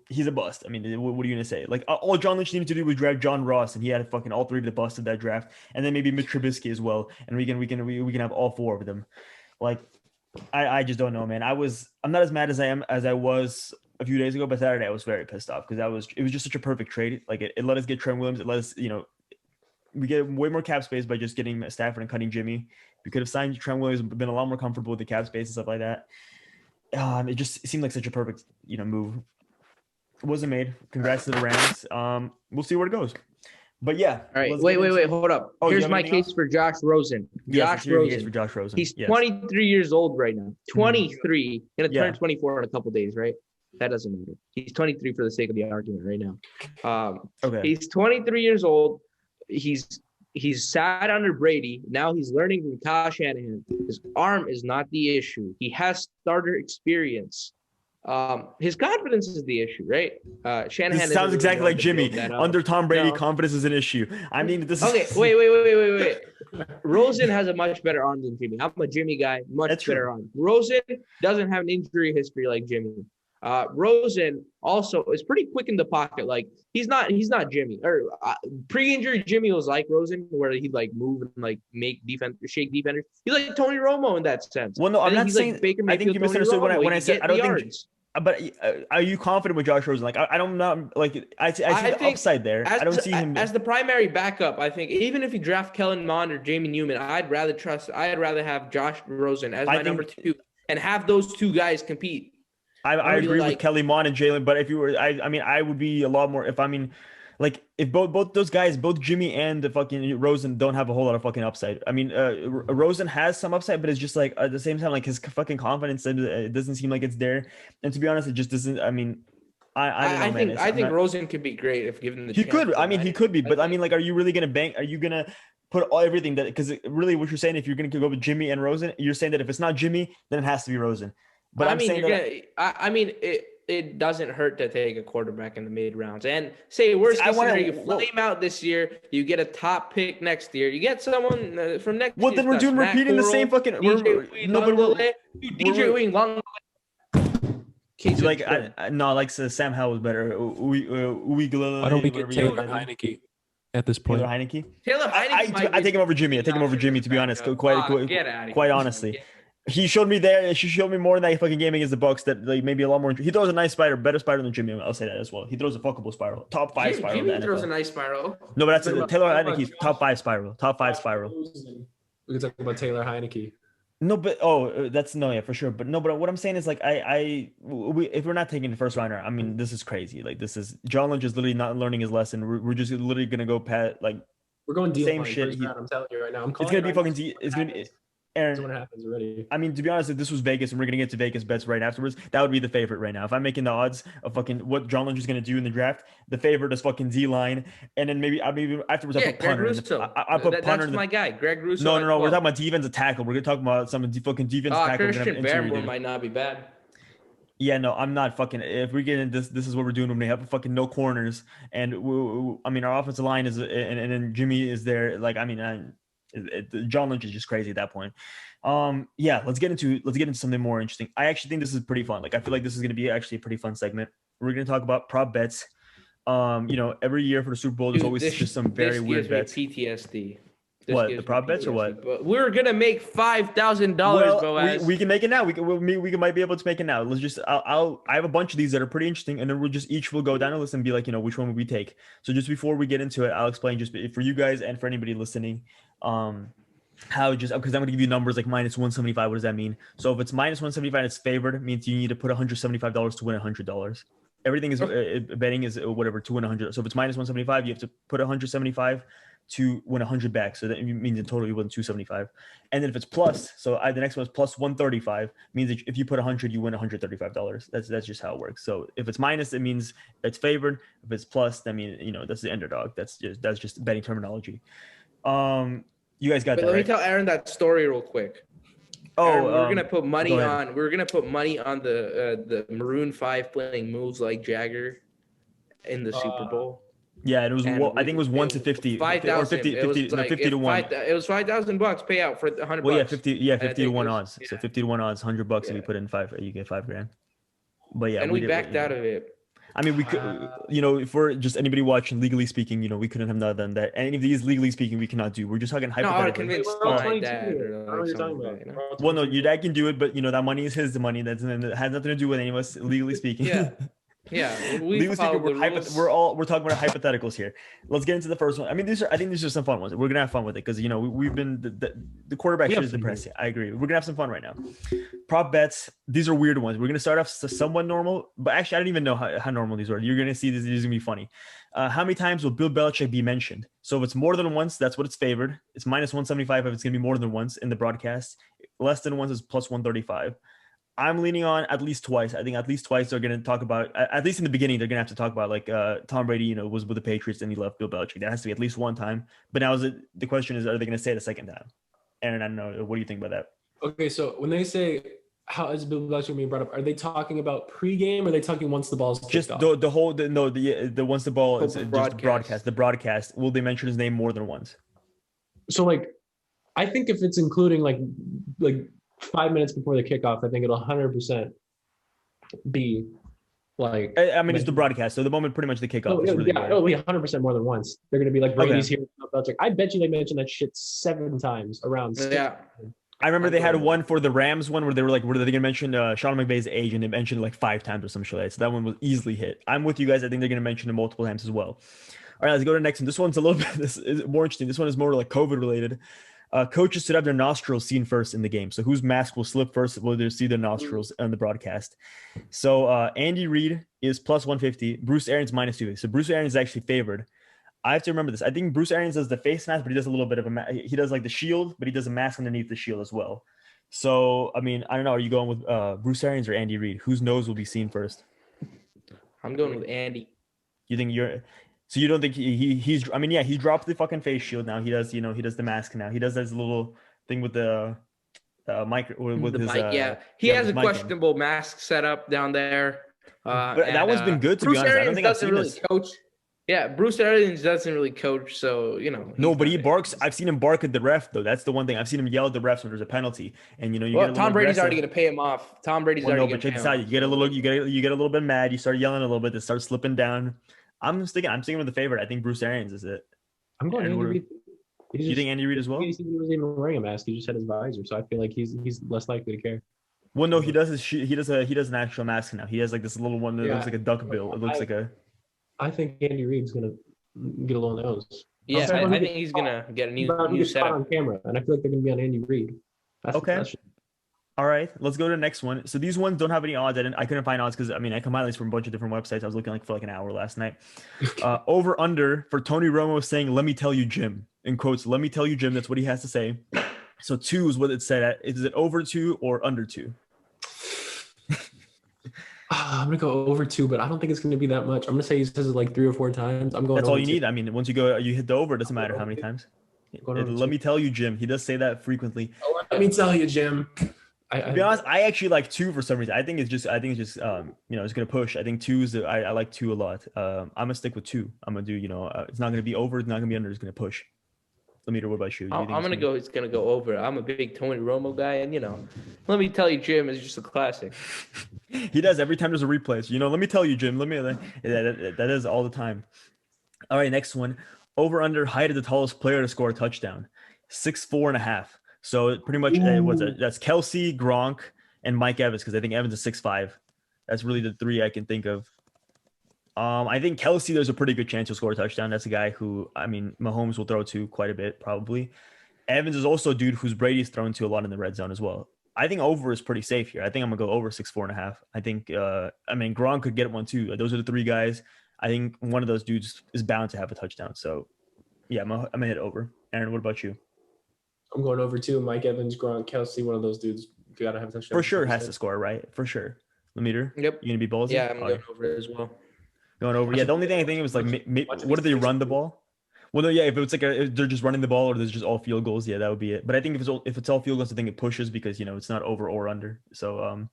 he's a bust. I mean, what are you gonna say? Like, all John Lynch needed to do was draft John Ross, and he had fucking all 3 of the busts of that draft, and then maybe Mitch Trubisky as well, and we can have all 4 of them. Like, I just don't know, man. I'm not as mad as I was a few days ago, but Saturday I was very pissed off because it was just such a perfect trade. Like it let us get Trent Williams. It let us, we get way more cap space by just getting Stafford and cutting Jimmy. We could have signed Trent Williams, been a lot more comfortable with the cap space and stuff like that. It seemed like such a perfect, move. It wasn't made. Congrats to the Rams. We'll see where it goes. But yeah. All right. Wait. Hold up. Here's my case for Josh Rosen. Josh Rosen. For Josh Rosen. He's 23 years old right now. 23. Gonna turn 24 in a couple days, right? That doesn't matter. He's 23 for the sake of the argument right now. Okay. He's 23 years old. He's sat under Brady. Now he's learning from Kyle Shanahan. His arm is not the issue. He has starter experience. His confidence is the issue, right? Shanahan sounds exactly like Jimmy. Under Tom Brady, confidence is an issue. I mean, this okay, is wait. Rosen has a much better arm than Jimmy. I'm a Jimmy guy, much better arm. Rosen doesn't have an injury history like Jimmy. Rosen also is pretty quick in the pocket. Like he's not Jimmy or pre-injury Jimmy was like Rosen, where he'd like move and like make defense, shake defenders. He's like Tony Romo in that sense. Well, no, I'm not saying. Like Baker Mayfield, I think you misunderstood when I said I don't think. Yards. But are you confident with Josh Rosen? Like I don't know. Like I see the upside there. I don't see him as the primary backup. I think even if you draft Kellen Mond or Jamie Newman, I'd rather have Josh Rosen as my number 2 and have those two guys compete. I agree with Kelly Mond and Jalen, but if you were, I mean, I would be a lot more. If both those guys, both Jimmy and the fucking Rosen, don't have a whole lot of fucking upside. I mean, Rosen has some upside, but it's just like at the same time, like his fucking confidence, it doesn't seem like it's there. And to be honest, it just doesn't. I mean, I don't know, I think Rosen could be great if given the. He could. I mean, he could be, but I mean, like, are you really gonna bank? Are you gonna put everything that? Because really, what you're saying, if you're gonna go with Jimmy and Rosen, you're saying that if it's not Jimmy, then it has to be Rosen. But it doesn't hurt to take a quarterback in the mid rounds and say worst case scenario, you flame out this year, you get a top pick next year, you get someone from next. Well, then we're repeating the same fucking. DJ Wing long. Like Sam Howell was better. Why don't we get Taylor Heineke at this point? Taylor Heineke. I take him over Jimmy. To be honest, quite honestly. She showed me more in that fucking game against the Bucks that like maybe a lot more. He throws a nice spider, better spider than Jimmy. I'll say that as well. He throws a fuckable spiral, top 5 spiral. Jimmy throws a nice spiral. No, but that's Taylor Heineke's top 5 spiral. We can talk about Taylor Heineke. No, but for sure. But no, but what I'm saying is like if we're not taking the first rounder, I mean this is crazy. Like this is John Lynch is literally not learning his lesson. We're just literally gonna go we're going deal same shit. I'm telling you right now. It's gonna be fucking. It's gonna be. Aaron, what happens already. I mean, to be honest, if this was Vegas and we're gonna get to Vegas bets right afterwards, that would be the favorite right now. If I'm making the odds of fucking what John Lynch is gonna do in the draft, the favorite is fucking D-line, and then maybe afterwards I put punter. I put punter. That's my guy, Greg Russo. No. We're talking about defensive tackle. We're gonna talk about some fucking defensive tackle. Christian Barmore might not be bad. Yeah, no, I'm not fucking. If we get in this is what we're doing when we have fucking no corners, and I mean our offensive line is, and then Jimmy is there. Like I mean, John Lynch is just crazy at that point. Let's get into something more interesting. I actually think this is pretty fun. Like I feel like this is going to be actually a pretty fun segment. We're going to talk about prop bets. Every year for the Super Bowl, there's always just some very weird bets. PTSD. What, the prop bets or what? But we're gonna make $5,000, Boaz. We can make it now. We might be able to make it now. Let's just. I have a bunch of these that are pretty interesting, and then we'll go down a list and be like, which one would we take? So just before we get into it, I'll explain just for you guys and for anybody listening, how just because I'm gonna give you numbers like minus 175. What does that mean? So if it's minus 175 and it's favored, it means you need to put $175 to win $100. Everything is betting is whatever to win 100. So if it's minus 175, you have to put 175 to win 100 back. So that means in total you win 275. And then if it's plus, so the next one is plus 135, means that if you put 100, you win $135. That's just how it works. So if it's minus, it means it's favored. If it's plus, that means that's the underdog. That's just betting terminology. You guys got that, let me right? tell Aaron that story real quick. Aaron, we're gonna put money on. We're gonna put money on the Maroon 5 playing moves like Jagger in the Super Bowl. Yeah, it was. I think it was 1 to 50, 5,000. 50 to 1. It was $5,000 payout for $100. Well, yeah, 50 to 1 odds. Yeah. So 50 to 1 odds, $100 if you put in 5, you get $5,000. But yeah, and we backed out of it. I mean, we could, if we're just anybody watching, legally speaking, we couldn't have not done that. Any of these, legally speaking, we cannot do. We're just talking No, I would hypothetically. convince We're all my 22 dad here. I or don't know like what you're something talking like that. about. We're all Well, no, 22. your dad can do it, but that money is his money. That has nothing to do with any of us, legally speaking. Yeah. Yeah, we Legally speaking, follow the rules. we're talking about hypotheticals here. Let's get into the first one. I mean, I think these are some fun ones. We're gonna have fun with it because we've been the quarterback shit is depressing. I agree. We're gonna have some fun right now. Prop bets. These are weird ones. We're gonna start off somewhat normal, but actually, I don't even know how normal these are. You're gonna see these are gonna be funny. How many times will Bill Belichick be mentioned? So if it's more than once, that's what it's favored. It's minus 175 if it's gonna be more than once in the broadcast. Less than once is plus 135. I'm leaning on at least twice. I think at least twice they're going to talk about, at least in the beginning, they're going to have to talk about like Tom Brady, was with the Patriots and he left Bill Belichick. That has to be at least one time. But now the question is, are they going to say it a second time? Aaron, I don't know. What do you think about that? Okay, so when they say how is Bill Belichick being brought up, are they talking about pregame or are they talking once the ball's just off? the once the ball is just broadcast. the broadcast. Will they mention his name more than once? So like, I think if it's including like 5 minutes before the kickoff, I think it'll 100% be like. I mean, it's the broadcast, so the moment pretty much the kickoff is really. Yeah, it'll be 100% more than once. They're gonna be like Brady's here. Belichick. I bet you they mentioned that shit 7 times around. Yeah. I remember they had one for the Rams one where they were like, were they going to mention Sean McVay's age, and they mentioned like 5 times or some shit like that. So that one was easily hit. I'm with you guys. I think they're going to mention it multiple times as well. All right, let's go to the next one. This one's a little bit this is more interesting. This one is more like COVID related. Coaches should have their nostrils seen first in the game. So whose mask will slip first? Will they see their nostrils on the broadcast? So Andy Reid is plus 150. Bruce Arians minus 250. So Bruce Arians is actually favored. I have to remember this. I think Bruce Arians does the face mask, but he does a little bit of he does like the shield, but he does a mask underneath the shield as well. So, I mean, I don't know. Are you going with Bruce Arians or Andy Reid? Whose nose will be seen first? I'm going with Andy. You think so you don't think he's, I mean, yeah, he dropped the fucking face shield now. He does, he does the mask now. He does this little thing with the mic with his mic, yeah. He has a questionable mask setup down there. But that one's been good, to Bruce be honest. Arians I don't think I've seen really this. coach. Yeah, Bruce Arians doesn't really coach, so No, but he barks. I've seen him bark at the ref, though. That's the one thing. I've seen him yell at the refs when there's a penalty, and well, Tom Brady's already going to pay him off. Tom Brady's already going to pay him off. You get a little bit mad. You start yelling a little bit. They start slipping down. I'm sticking with the favorite. I think Bruce Arians is it. I'm going Andy Reid. You think Andy Reid as well? He wasn't even wearing a mask. He just had his visor, so I feel like he's less likely to care. Well, no, he does an actual mask now. He has like this little one that looks like a duck bill. It looks like a. I think Andy Reid's gonna get a little nose. Yeah, I think he's gonna get a new setup on camera, and I feel like they're gonna be on Andy Reid. Okay. All right, let's go to the next one. So these ones don't have any odds. I couldn't find odds because I combined these from a bunch of different websites. I was looking for like an hour last night. Over under for Tony Romo saying, "Let me tell you, Jim," in quotes. "Let me tell you, Jim." That's what he has to say. So 2 is what it said at. Is it over 2 or under 2? I'm gonna go over 2, but I don't think it's gonna be that much. I'm gonna say he says it like 3 or 4 times. I'm going. That's all you need. I mean, once you hit the over. It doesn't matter how many times. Let me tell you, Jim. He does say that frequently. Let me tell you, Jim. To be honest, I actually like 2 for some reason. I think it's just it's gonna push. I think 2 is I like 2 a lot. I'm gonna stick with 2. I'm gonna do it's not gonna be over. It's not gonna be under. It's gonna push. Let me know what about you. I'm gonna go. It's gonna go over. I'm a big Tony Romo guy, and let me tell you, Jim is just a classic. He does every time there's a replay. So, let me tell you, Jim. That is all the time. All right, next one. Over under height of the tallest player to score a touchdown, 6'4.5". So pretty much that's Kelsey, Gronk, and Mike Evans because I think Evans is 6'5". That's really the 3 I can think of. I think Kelsey, there's a pretty good chance he'll score a touchdown. That's a guy who, Mahomes will throw to quite a bit, probably. Evans is also a dude who's Brady's thrown to a lot in the red zone as well. I think over is pretty safe here. I think I'm going to go over 6'4.5". I think, Gronk could get one too. Those are the 3 guys. I think one of those dudes is bound to have a touchdown. So, yeah, I'm going to hit over. Aaron, what about you? I'm going over too. Mike Evans, Gronk, Kelsey, one of those dudes got to have a touchdown. For sure has to score, right? For sure. Lemeter? Yep. You going to be ballsy? Yeah, I'm going over as well. Going over. Yeah, the only thing I think it was like, what do they run the ball? Well, no, yeah, if it's like if they're just running the ball or there's just all field goals, yeah, that would be it. But I think if it's all field goals, I think it pushes because, it's not over or under. So,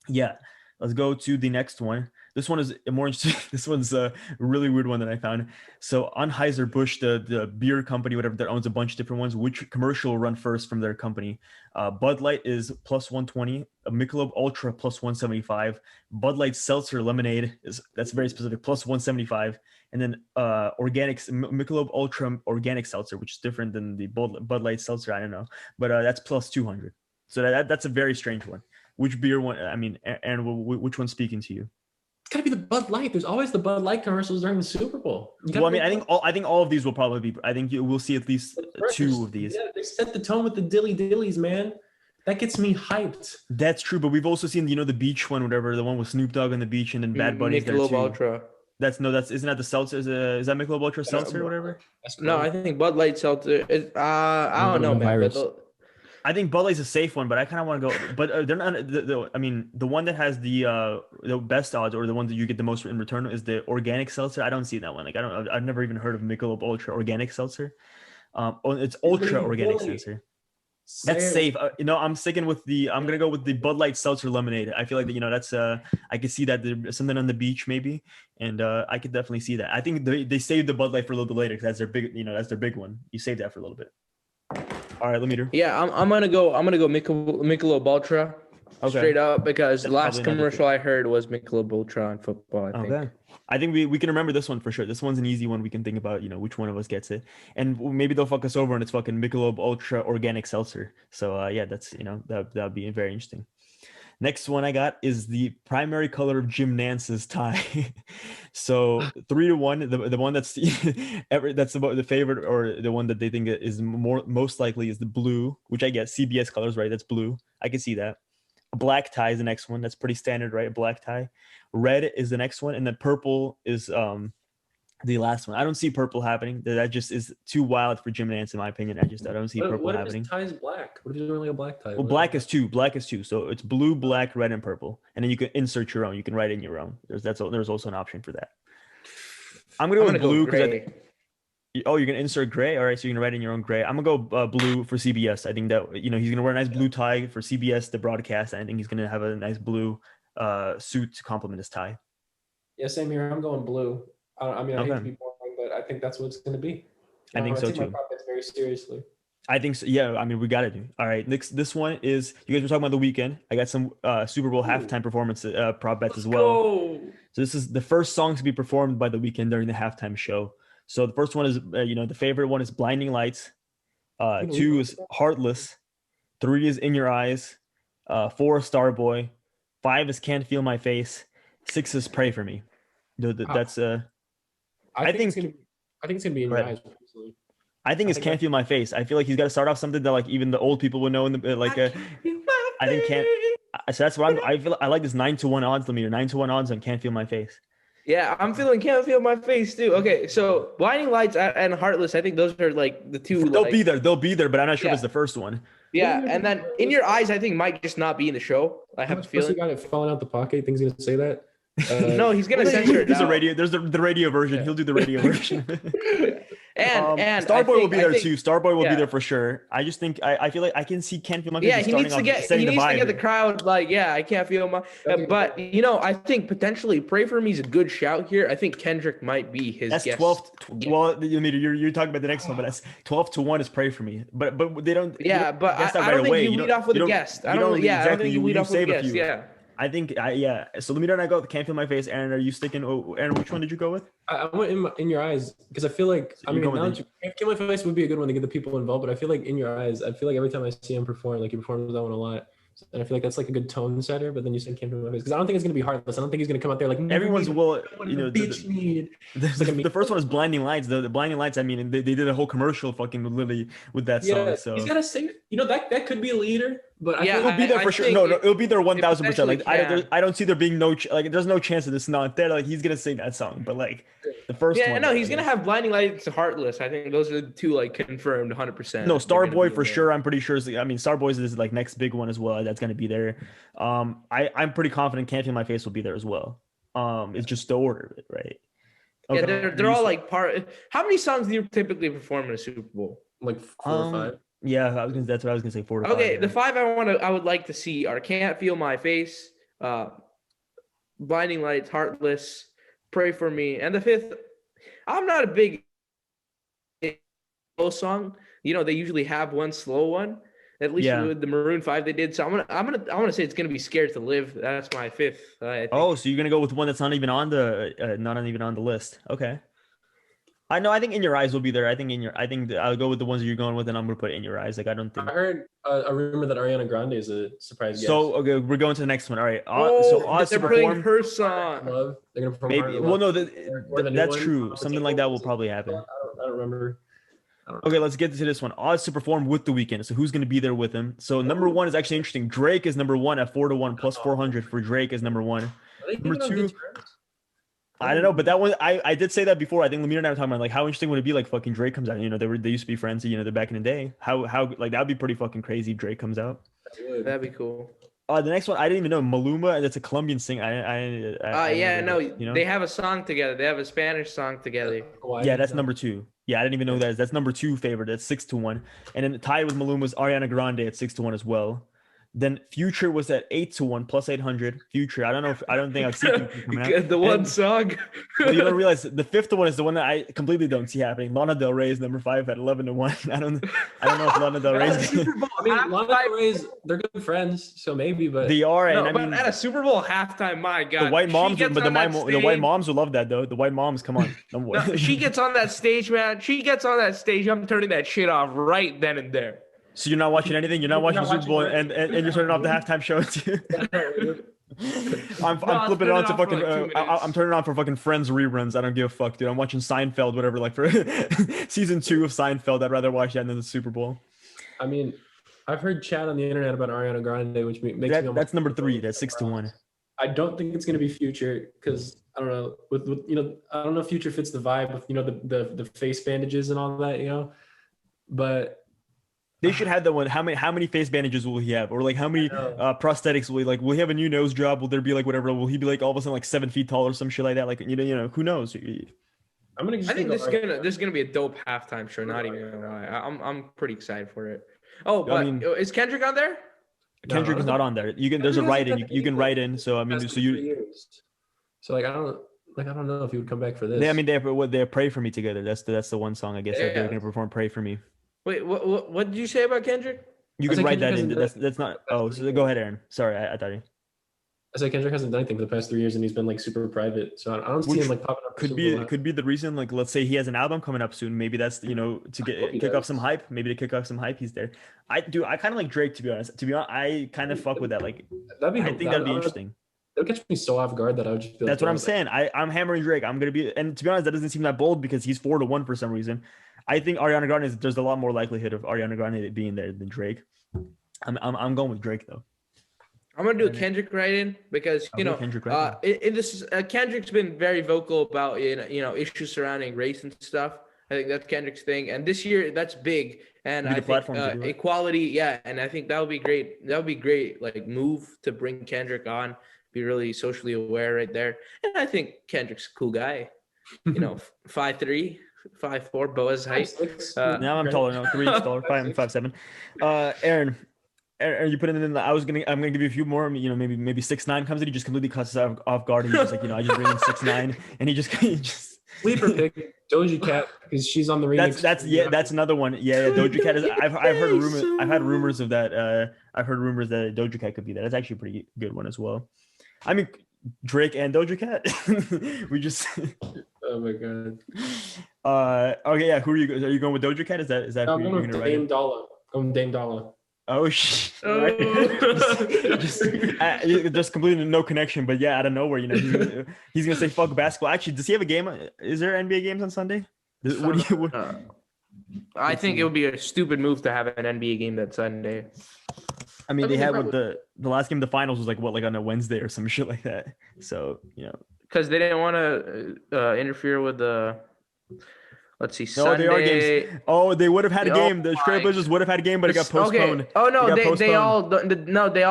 yeah, Let's go to the next one. This one is more interesting. This one's a really weird one that I found. So Anheuser-Busch, the beer company, whatever, that owns a bunch of different ones, which commercial will run first from their company? Bud Light is plus 120, Michelob Ultra plus 175, Bud Light Seltzer Lemonade that's very specific, plus 175, and then organics Michelob Ultra Organic Seltzer, which is different than the Bud Light Seltzer. I don't know, but that's plus 200. So that's a very strange one. Which beer one? I mean, and which one's speaking to you? It's gotta be the Bud Light. There's always the Bud Light commercials during the Super Bowl. Well, I mean, I think all of these will probably be. I think we'll see at least two of these. Yeah, they set the tone with the dilly dillies, man. That gets me hyped. That's true, but we've also seen the beach one, whatever, the one with Snoop Dogg on the beach, and then Bad Bunny's there too. Michelob Ultra. Isn't that the seltzer? Is that Michelob Ultra seltzer or whatever? No, I think Bud Light Seltzer. I don't know, man. I think Bud Light's a safe one, but I kind of want to go. But they're not. I mean, the one that has the best odds, or the one that you get the most in return, is the organic seltzer. I don't see that one. Like I've never even heard of Michelob Ultra Organic Seltzer. It's Ultra Organic Seltzer. That's safe. I'm sticking with I'm gonna go with the Bud Light Seltzer Lemonade. I feel like that's I could see that there's something on the beach maybe, and I could definitely see that. I think they saved the Bud Light for a little bit later because that's their big that's their big one. You save that for a little bit. All right, Lemeter. Yeah, I'm gonna go Michelob Ultra straight up because the last commercial I heard was Michelob Ultra on football. I think. Okay. I think we can remember this one for sure. This one's an easy one. We can think about which one of us gets it, and maybe they'll fuck us over and it's fucking Michelob Ultra Organic Seltzer. So yeah, that's that'd be very interesting. Next one I got is the primary color of Jim Nance's tie. So 3-1, the one that's that's about the favorite, or the one that they think is most likely is the blue, which I get CBS colors, right? That's blue. I can see that. A black tie is the next one. That's pretty standard, right? A black tie. Red is the next one, and then purple is the last one. I don't see purple happening. That just is too wild for Jim Nance, in my opinion. I don't see purple happening. What if his tie is black? What if he's wearing like a black tie? Well, black is two. Black is two. So it's blue, black, red, and purple. And then you can insert your own. You can write in your own. There's also an option for that. I'm gonna go with blue because you're gonna insert gray. All right, so you're gonna write in your own gray. I'm gonna go blue for CBS. I think that he's gonna wear a nice blue tie for CBS, the broadcast. I think he's gonna have a nice blue suit to complement his tie. Yeah, same here. I'm going blue. I hate to be boring, but I think that's what it's going to be. I think so too. I take too. my profits very seriously. I think so. Yeah, I mean, we got to do. All right, this one is, you guys were talking about the weekend. I got some Super Bowl halftime performance prop bets as well. Go. So this is the first song to be performed by the weekend during the halftime show. So the first one is, the favorite one is Blinding Lights. 2 is Heartless. 3 is In Your Eyes. 4 is Starboy. 5 is Can't Feel My Face. 6 is Pray For Me. That's I think it's gonna be In Your Eyes. Personally. I think it's Can't Feel My Face. I feel like he's got to start off something that even the old people would know. I think can't. So that's what I feel. I like this 9-1 odds. Let me 9-1 odds on Can't Feel My Face. Yeah, I'm feeling Can't Feel My Face too. Okay, so Blinding Lights and Heartless, I think those are like the two. They'll be there, but I'm not sure if it's the first one. Yeah, and then In Your Eyes, I think might just not be in the show. I have a feeling. Got it falling out the pocket. Things gonna say that. No, he's gonna censor it. There's the radio version. Yeah. He'll do the radio version. and Starboy will be there too. Starboy will be there for sure. I just think I feel like I can see Can't Feel My Face. Yeah, he needs to get the crowd I can't feel my. But I think potentially Pray For Me is a good shout here. I think Kendrick might be his. That's guest. 12. Well, you're talking about the next one, but that's 12-1 is Pray For Me. But they don't. Yeah, but I don't think you lead off with a guest. I don't think you lead off with a guest. Yeah. I think, So let me know. I go Can't Feel My Face. Aaron, are you sticking? Aaron, which one did you go with? I went in Your Eyes because I feel like Can't Feel My Face would be a good one to get the people involved. But I feel like In Your Eyes, I feel like every time I see him perform, he performs that one a lot. And I feel like that's like a good tone setter. But then you said Can't Feel My Face because I don't think it's gonna be Heartless. I don't think he's gonna come out there like everyone's the first one is Blinding Lights. The Blinding Lights. I mean, they did a whole commercial fucking literally with that song. So he's gotta say, that could be a leader. But it'll be there for sure. No, it'll be there 1,000%. Like I don't see there being there's no chance that it's not there. Like he's gonna sing that song, but the first one. Yeah, no, he's gonna have Blinding Lights to Heartless. I think those are the two confirmed 100%. No, Starboy for sure. I'm pretty sure. Starboy's is next big one as well. That's gonna be there. I'm pretty confident Can't Feel My Face will be there as well. It's just the order of it, right? Okay. Yeah, they're all part. How many songs do you typically perform in a Super Bowl? 4 or 5. Yeah, that's what I was gonna say. 4 to 5. Okay, the 5 I would like to see are Can't Feel My Face, Blinding Lights, Heartless, Pray for Me, and the fifth. I'm not a big slow song. They usually have one slow one. At least with the Maroon 5 they did. So I want to say it's gonna be Scared to Live. That's my fifth. I think. Oh, so you're gonna go with one that's not even on the list. Okay. I know. I think In Your Eyes will be there. I think I'll go with the ones that you're going with, and I'm gonna put In Your Eyes. Like I don't think. I heard a rumor that Ariana Grande is a surprise guest. So okay, we're going to the next one. All right. So odds to perform her song. Love. They're gonna perform. Maybe. Well, no, that's true. Something like that will probably happen. I don't remember. Okay, let's get to this one. Odds to perform with The Weeknd. So who's going to be there with him? So number one is actually interesting. Drake is number one at 4-1 plus 400 for Drake is number one. Number two, I don't know, but that one I did say that before. I think Lamina and I were talking about like how interesting would it be like fucking Drake comes out. They used to be friends. They're back in the day. How like that'd be pretty fucking crazy. Drake comes out. That'd be cool. The next one I didn't even know. Maluma. That's a Colombian singer. They have a song together. They have a Spanish song together. Yeah, that's number two. Yeah, I didn't even know that. That's number two favorite. That's 6-1. And then tied with Maluma was Ariana Grande at 6-1 as well. Then Future was at 8-1 plus 800. Future. I don't think I've seen Future coming out. The one song. Well, you don't realize the fifth one is the one that I completely don't see happening. Lana Del Rey is number 5 at 11-1. I don't know if Lana Del Rey is Lana Del Rey's they're good friends, so maybe, but they are. No, but at a Super Bowl halftime, my God, the white moms, the white moms will love that though. The white moms, come on. No, she gets on that stage, man. She gets on that stage. I'm turning that shit off right then and there. So you're not watching anything. You're not watching Super Bowl, and you're turning off the halftime show too. I'm flipping it on to fucking. I'm turning it on for fucking Friends reruns. I don't give a fuck, dude. I'm watching Seinfeld, whatever. Like for season 2 of Seinfeld, I'd rather watch that than the Super Bowl. I mean, I've heard chat on the internet about Ariana Grande, which makes me. That's number 3. That's 6-1. I don't think it's gonna be Future because I don't know. With I don't know if Future fits the vibe with the face bandages and all that, but. They should have that one. How many face bandages will he have, or like how many prosthetics will he like? Will he have a new nose job? Will there be like whatever? Will he be like all of a sudden like 7 feet tall or some shit like that? Like who knows? I think this is gonna be a dope halftime show. Not even gonna lie, I'm pretty excited for it. Oh, but is Kendrick on there? Kendrick is not on there. There's a write in. You can write in. So I mean, so you. So I don't know if he would come back for this. They Pray for Me together. That's the one song I guess that they're gonna perform. Pray for Me. Wait, what did you say about Kendrick? You can write that in. That's not. Oh, so go ahead, Aaron. Sorry, I thought you. I said Kendrick hasn't done anything for the past 3 years, and he's been like super private. So I don't see him like popping up. Could be the reason. Like, let's say he has an album coming up soon. Maybe that's to kick off some hype. Maybe to kick off some hype, he's there. I kind of like Drake, to be honest. I kind of fuck with that. Like, I think that'd be interesting. It would catch me so off guard that I would just. That's what I'm saying. I'm hammering Drake. I'm gonna be, and to be honest, that doesn't seem that bold because he's 4-1 for some reason. I think Ariana Grande there's a lot more likelihood of Ariana Grande being there than Drake. I'm going with Drake though. I'm gonna do a Kendrick write-in because Kendrick's been very vocal about issues surrounding race and stuff. I think that's Kendrick's thing, and this year that's big. And I think equality, and I think that would be great. That would be great, like move to bring Kendrick on, be really socially aware right there. And I think Kendrick's a cool guy. 5'3". 5'4", Boa's height. Now I'm taller. No, 3 inches taller. 5'7". Aaron, you put it in. I'm gonna give you a few more. Maybe 6'9" comes in. He just completely cuts us off guard. And he's just like, I just bring in 6'9", and he just sleeper pick Doja Cat because she's on the remix. That's another one. Yeah, Doja Cat is. I've heard rumors. I've had rumors of that. I've heard rumors that Doja Cat could be that. That's actually a pretty good one as well. I mean, Drake and Doja Cat. We just. Oh my god. Okay, yeah. Who are you? Are you going with Doja Cat? Is that who you're gonna write? Dame Dollar. I'm Dame Dollar. Oh shit! Just completely no connection, but yeah, out of nowhere, he's gonna say fuck basketball. Actually, does he have a game? Is there NBA games on Sunday? I think it would be a stupid move to have an NBA game that Sunday. I mean, they had with the last game, the finals was like on a Wednesday or some shit like that. So because they didn't want to interfere with the. Let's see. No, Sunday. They are games. Oh, they would have had a game. The Trailblazers would have had a game, but it got postponed. Okay. Oh no, they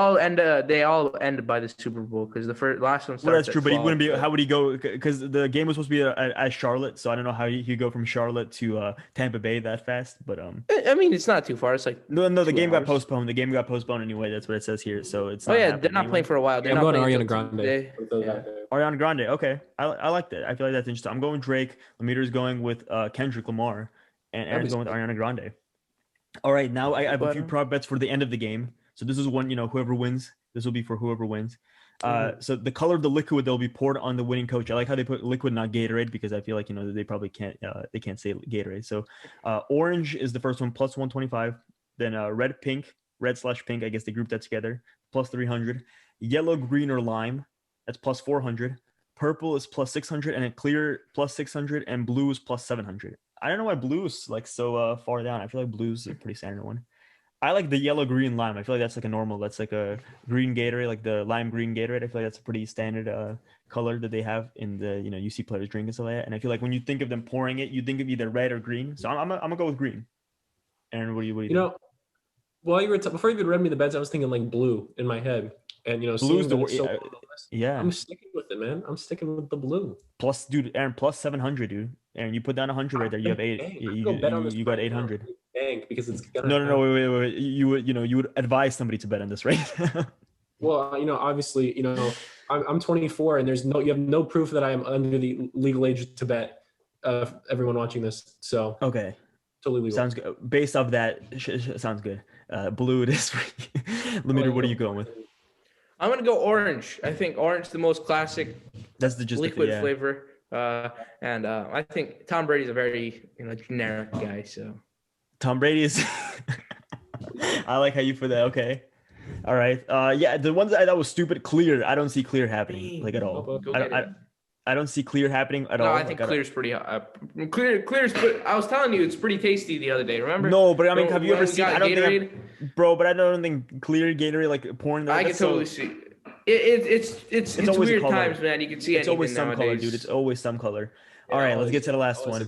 all ended by the Super Bowl because the last one started. Well, that's true, but he wouldn't be. How would he go? Because the game was supposed to be at Charlotte, so I don't know how he'd go from Charlotte to Tampa Bay that fast. But I mean, it's not too far. It's like no, the game got postponed. The game got postponed anyway. That's what it says here. So it's. They're not playing for a while. I'm going to Ariana Grande. Ariana Grande. Okay, I like that. I feel like that's interesting. I'm going Drake. Lemaire's going with Kendrick Lamar, and Aaron's going with Ariana Grande. All right, now I have a few prop bets for the end of the game. So this is one, whoever wins. This will be for whoever wins. So the color of the liquid that will be poured on the winning coach. I like how they put liquid, not Gatorade, because I feel like they probably can't say Gatorade. So orange is the first one, plus 125. Then red/pink. I guess they grouped that together, plus 300. Yellow, green, or lime, that's plus 400. Purple is plus 600, and then clear plus 600, and blue is plus 700. I don't know why blue is like so far down. I feel like blue's a pretty standard one. I like the yellow, green, lime. I feel like that's like a normal. That's like a green Gatorade, like the lime green Gatorade. I feel like that's a pretty standard color that they have in the you see players drink and stuff like that. And I feel like when you think of them pouring it, you think of either red or green. So I'm gonna go with green. Aaron, what do you think? While you were before you even read me the bets, I was thinking like blue in my head, and blue's the yeah. I'm sticking with it, man. I'm sticking with the blue. Plus, dude, Aaron, plus 700, dude. Aaron, you put down 100 right there. You have 8. You got 800. Bank because it's no. Wait. You would advise somebody to bet on this, right? Well, obviously, I'm 24, and you have no proof that I am under the legal age to bet. Everyone watching this, so okay. Totally legal. Sounds good. Based off that, sounds good. Blue it is. Lemaitre, what are you going with? I'm gonna go orange. I think orange is the most classic. That's the just liquid flavor. And I think Tom Brady's a very generic guy. So Tom Brady is. I like how you put that. Okay. All right. Yeah, the ones that was stupid. Clear. I don't see clear happening like at all. I don't see clear happening at all. No, I think clear's pretty clear's. I was telling you, it's pretty tasty the other day. Remember? No, but I mean, have you ever seen? I don't Gatorade? Bro, but I don't think clear Gatorade like pouring. I can totally see. It's weird times, man. You can see it's always some nowadays. color, dude. It's always some color. All right, let's get to the last one.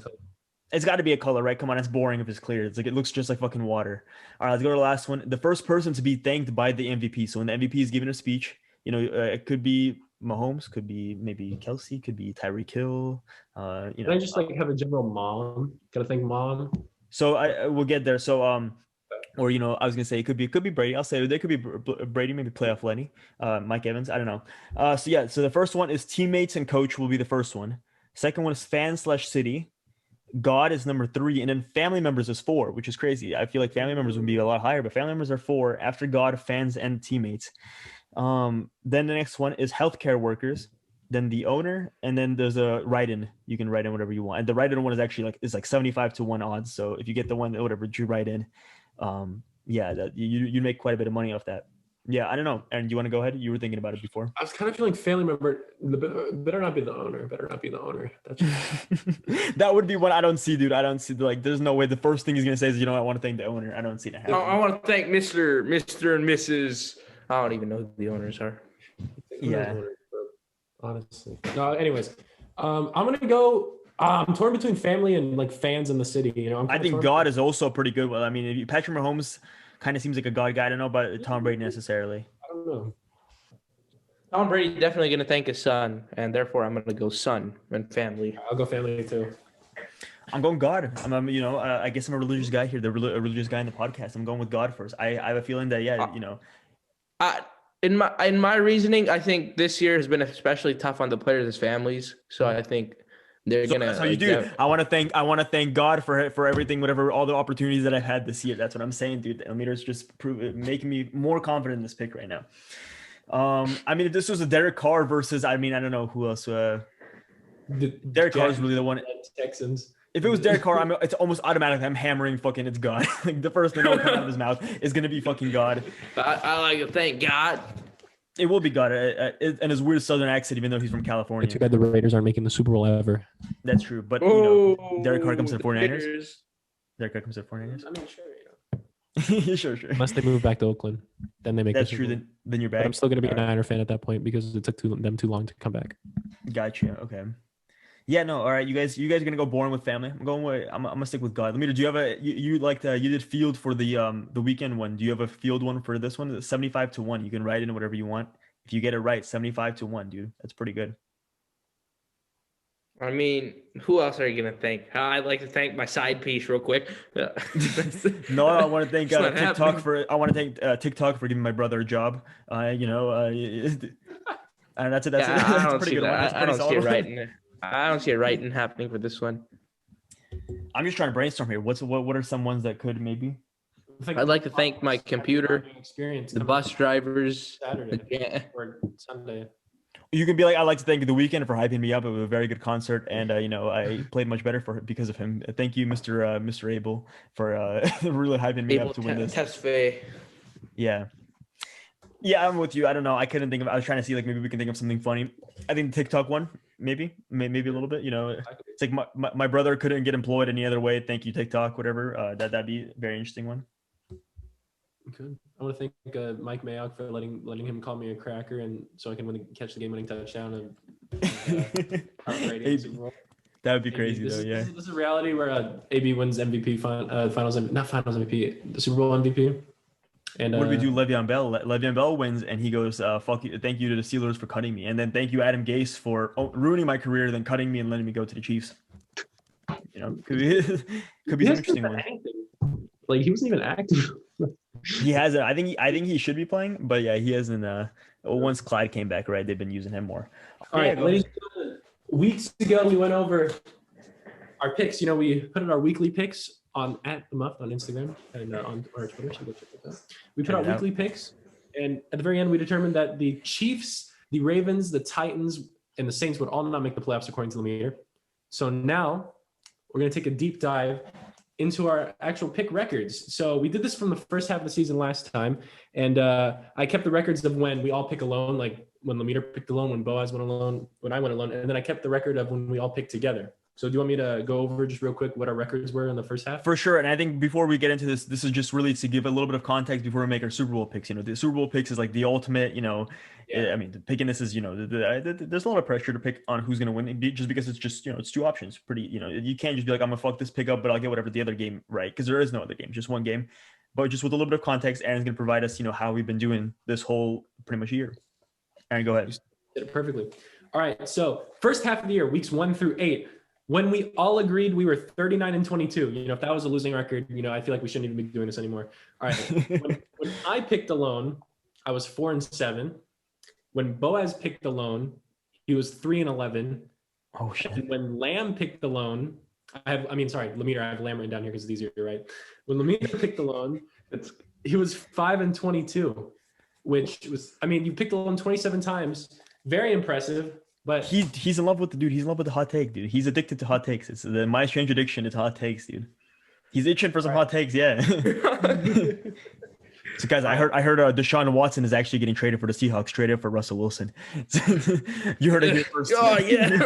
It's got to be a color, right? Come on, it's boring if it's clear. It's like it looks just like fucking water. All right, let's go to the last one. The first person to be thanked by the MVP. So when the MVP is giving a speech, it could be Mahomes, could be maybe Kelsey, could be Tyreek Hill. Can I just have a general mom? Gotta thank mom. So I we'll get there. So or I was gonna say it could be Brady. I'll say there could be Brady, maybe playoff Lenny, Mike Evans. I don't know. So the first one is teammates and coach will be the first one. Second one is fan/city. God is number 3, and then family members is 4, which is crazy. I feel like family members would be a lot higher, but family members are 4 after God, fans, and teammates. Then the next one is healthcare workers, then the owner, and then there's a write-in. You can write in whatever you want, and the write-in one is actually like 75-1 odds. So if you get the one whatever you write in, that you make quite a bit of money off that. Yeah, I don't know. Aaron, do you want to go ahead? You were thinking about it before. I was kind of feeling family member. Better not be the owner. That's that would be what I don't see, dude. I don't see there's no way the first thing he's gonna say is, I want to thank the owner. I don't see that happening. I want to thank Mr. and Mrs. I don't even know who the owners are. Yeah. Honestly. No, anyways. I'm gonna go. I'm torn between family and fans in the city. I think God is also pretty good. Well, I mean, Patrick Mahomes kind of seems like a God guy. I don't know about Tom Brady necessarily. I don't know. Tom Brady definitely going to thank his son, and therefore I'm going to go son and family. I'll go family too. I'm going God. I guess I'm a religious guy here. A religious guy in the podcast. I'm going with God first. I have a feeling that in my reasoning, I think this year has been especially tough on the players' families. So I think they're gonna. That's how you do. I want to thank God for everything, all the opportunities that I've had this year. That's what I'm saying, dude. The Elmira's just making me more confident in this pick right now. I mean, if this was a Derek Carr versus, I don't know who else. Derek Carr is really the one. Texans. If it was Derek Carr, it's almost automatic. I'm hammering fucking it's God. The first thing that will come out of his mouth is gonna be fucking God. I like to thank God. It will be God, and his weird Southern accent, even though he's from California. Too bad the Raiders aren't making the Super Bowl ever. That's true, but Derek Carr comes to the 49ers. Derek Carr comes to the 49ers. I'm not sure. Sure. Unless they move back to Oakland, then they make. That's true. Then you're back. But I'm still gonna be a Niner fan at that point because it took them too long to come back. Gotcha. Okay. Yeah. No. All right. You guys are gonna go boring with family. I'm gonna stick with God. Lemire, do you have you did field for the weekend one? Do you have a field one for this one? 75-1. You can write in whatever you want. If you get it right, 75-1, dude. That's pretty good. I mean, who else are you gonna thank? I'd like to thank my side piece real quick. No, I want to thank TikTok for. I want to thank TikTok for giving my brother a job. And that's it. Yeah, That's I a don't pretty see good one. that. That's a I pretty don't see it solid right. one. I don't see it right in happening for this one. I'm just trying to brainstorm here. What are some ones that could maybe? I'd like to thank my computer, experience the bus drivers, Saturday or Sunday. You can be like, I'd like to thank The Weeknd for hyping me up. It was a very good concert, and I played much better because of him. Thank you, Mr. Abel, for really hyping me up to win this. Tesfaye. Yeah, I'm with you. I don't know. I couldn't think of. I was trying to see like maybe we can think of something funny. I think the TikTok one, maybe a little bit. It's like my brother couldn't get employed any other way. Thank you, TikTok. Whatever. That'd be a very interesting one. Good. I want to thank Mike Mayock for letting him call me a cracker, and so I can catch the game-winning touchdown and that would be crazy this though. This is a reality where AB wins MVP, not finals MVP, the Super Bowl MVP. And what do we do? Le'Veon Bell. Le'Veon Bell wins, and he goes, "Fuck you! Thank you to the Steelers for cutting me, and then thank you Adam Gase for ruining my career, then cutting me and letting me go to the Chiefs." Could be some interesting ones. Like he wasn't even active. He hasn't. I think he should be playing, but yeah, he hasn't. Once Clyde came back, right, they've been using him more. All right, ladies and gentlemen, weeks ago we went over our picks. We put in our weekly picks on @themuffed on Instagram and on our Twitter. So go check it out. We put out weekly picks, and at the very end, we determined that the Chiefs, the Ravens, the Titans, and the Saints would all not make the playoffs according to the meter. So now we're going to take a deep dive into our actual pick records. So we did this from the first half of the season last time, and I kept the records of when we all pick alone, like when Lemire picked alone, when Boaz went alone, when I went alone, and then I kept the record of when we all picked together. So do you want me to go over just real quick what our records were in the first half? For sure. And I think before we get into this is just really to give a little bit of context before we make our Super Bowl picks. The Super Bowl picks is like the ultimate, I mean, picking this is, there's a lot of pressure to pick on who's going to win just because it's just, it's two options. Pretty, you can't just be like, I'm going to fuck this pick up, but I'll get whatever the other game, right? Because there is no other game, just one game. But just with a little bit of context, Aaron's going to provide us, how we've been doing this whole pretty much year. Aaron, go ahead. You did it perfectly. All right. So first half of the year, weeks 1 through 8, when we all agreed we were 39-22, if that was a losing record, I feel like we shouldn't even be doing this anymore. All right. when I picked alone, I was 4-7. When Boaz picked alone, he was 3-11. Oh shit. And when Lamb picked alone, Lemire, I have Lamb written down here because it's easier, right? When Lemire picked alone, he was 5-22, which was, you picked alone 27 times. Very impressive. But he's in love with the dude. He's in love with the hot take, dude. He's addicted to hot takes. It's my strange addiction is hot takes, dude. He's itching for some hot takes, yeah. So guys, I heard Deshaun Watson is actually getting traded for the Seahawks, traded for Russell Wilson. You heard it here first. Oh yeah.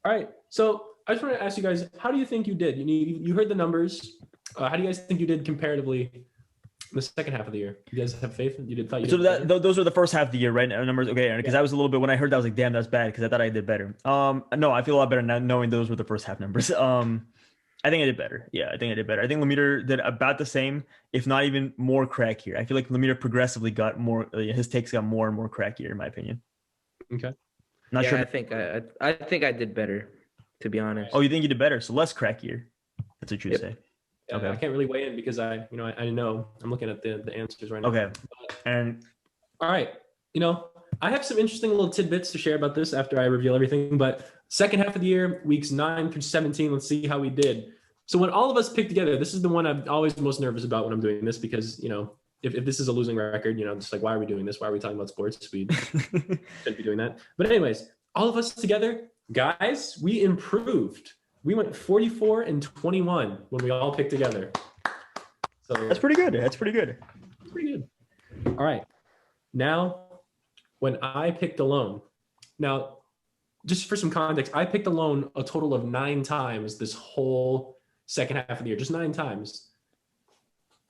All right. So I just want to ask you guys, how do you think you did? You heard the numbers. How do you guys think you did comparatively in the second half of the year? You guys have faith? Those are the first half of the year, right? Numbers, okay? Because I was a little bit when I heard that I was like, damn, that's bad because I thought I did better. No, I feel a lot better now knowing those were the first half numbers. I think I did better. Yeah, I think I did better. I think Lemire did about the same, if not even more crack here. I feel like Lemire progressively got more. His takes got more and more crackier, in my opinion. Okay. Not sure. I think I did better, to be honest. Oh, you think you did better? So less crackier. That's what you say. Yeah, okay. I can't really weigh in because I know I'm looking at the answers right now. Okay. And all right, I have some interesting little tidbits to share about this after I reveal everything. But second half of the year, weeks 9 through 17, let's see how we did. So when all of us pick together, this is the one I'm always most nervous about when I'm doing this because if this is a losing record, just like why are we doing this? Why are we talking about sports? We shouldn't be doing that. But anyways, all of us together, guys, we improved. We went 44-21 when we all picked together. So that's pretty good. Pretty good. All right. Now, when I picked alone, now, just for some context, I picked alone a total of 9 times this whole second half of the year, just 9 times.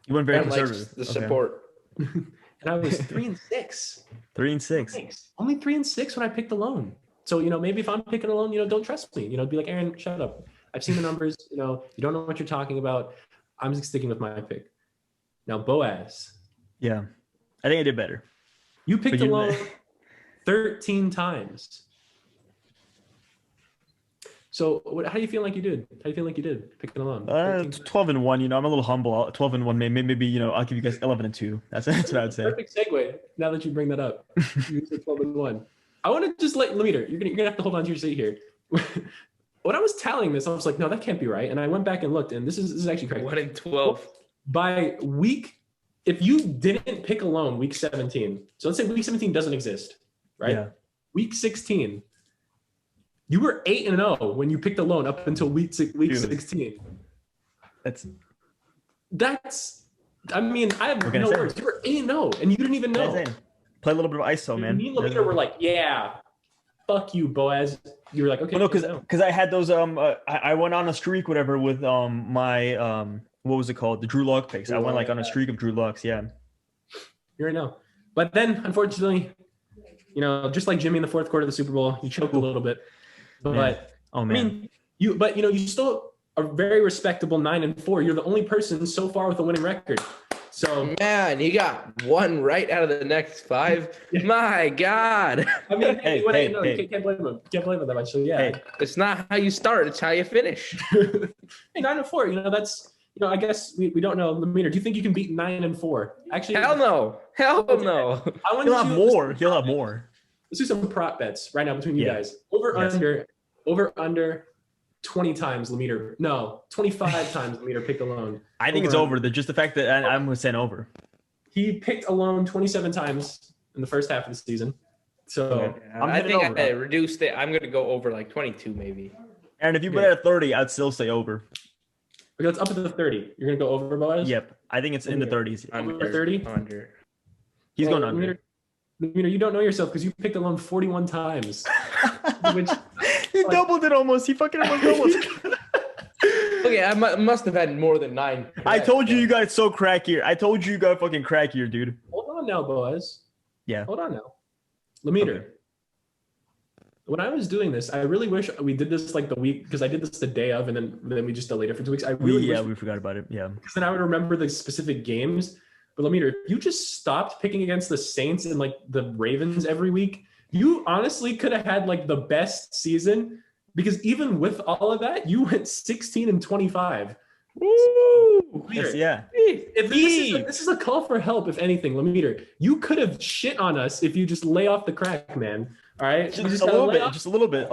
You went very conservative. The support. And I was 3-6. 3-6. Only 3-6 when I picked alone. So, maybe if I'm picking alone, don't trust me. Be like, Aaron, shut up. I've seen the numbers. You don't know what you're talking about. I'm just sticking with my pick. Now, Boaz. Yeah. I think I did better. You picked alone 13 times. So how do you feel like you did? How do you feel like you did picking alone? 12-1. You know, I'm a little humble. 12-1. Maybe you know, I'll give you guys 11-2. That's what I'd say. Perfect segue. Now that you bring that up, you said 12-1. I want to just let Lemeter. You're gonna have to hold on to your seat here. When I was tallying this, I was like, no, that can't be right. And I went back and looked, and this is actually correct. 1-12. By week, if you didn't pick alone week 17, so let's say week 17 doesn't exist, right? Yeah. Week 16, you were 8-0 when you picked alone up until week 16. That's. I mean, I have no words. You were 8-0, and you didn't even know. Play a little bit of ISO, man. Me and Lemeter were like, yeah, fuck you, Boaz. You were like, okay. Well, no, because I had those. I went on a streak, whatever, with my what was it called? The Drew Lock picks. I went like on a streak of Drew Locks. Yeah. You already know. But then, unfortunately, you know, just like Jimmy in the fourth quarter of the Super Bowl, you choked a little bit. But oh man, I mean, you still are very respectable 9-4. You're the only person so far with a winning record. So man, you got one right out of the next 5. Yeah. My God. I mean, you can't blame him. Can't blame him that much. So yeah, it's not how you start; it's how you finish. Hey, 9-4. You know, that's. You know, I guess we don't know. Lemeter, do you think you can beat 9-4? Actually, hell no. He'll have more. He'll have more. Let's do some prop bets right now between you guys. Over under 20 times Lemeter. No, 25 times Lemeter picked alone. I think it's over. Just the fact that I'm going to say over. He picked alone 27 times in the first half of the season. So I think I reduced it. I'm going to go over like 22 maybe. And if you put it at 30, I'd still say over. It's up to the 30. You're going to go over, Boaz? Yep. I think it's in the 30s. Under 30? Under. He's going under. Lemeter, you don't know yourself because you picked alone 41 times. He doubled it almost. He fucking almost doubled. Okay, I must have had more than 9. I told you got so crackier. I told you got fucking crackier, dude. Hold on now, Boaz. Yeah. Hold on now. Lemeter. Okay. When I was doing this, I really wish we did this like the week, because I did this the day of, and then we just delayed it for 2 weeks. We forgot about it. Yeah. Because then I would remember the specific games. But Lemeter, if you just stopped picking against the Saints and like the Ravens every week, you honestly could have had like the best season, because even with all of that, you went 16-25. Woo! Yes, yeah. This is a call for help, if anything, Lemeter. You could have shit on us if you just lay off the crack, man. All right, just a little bit.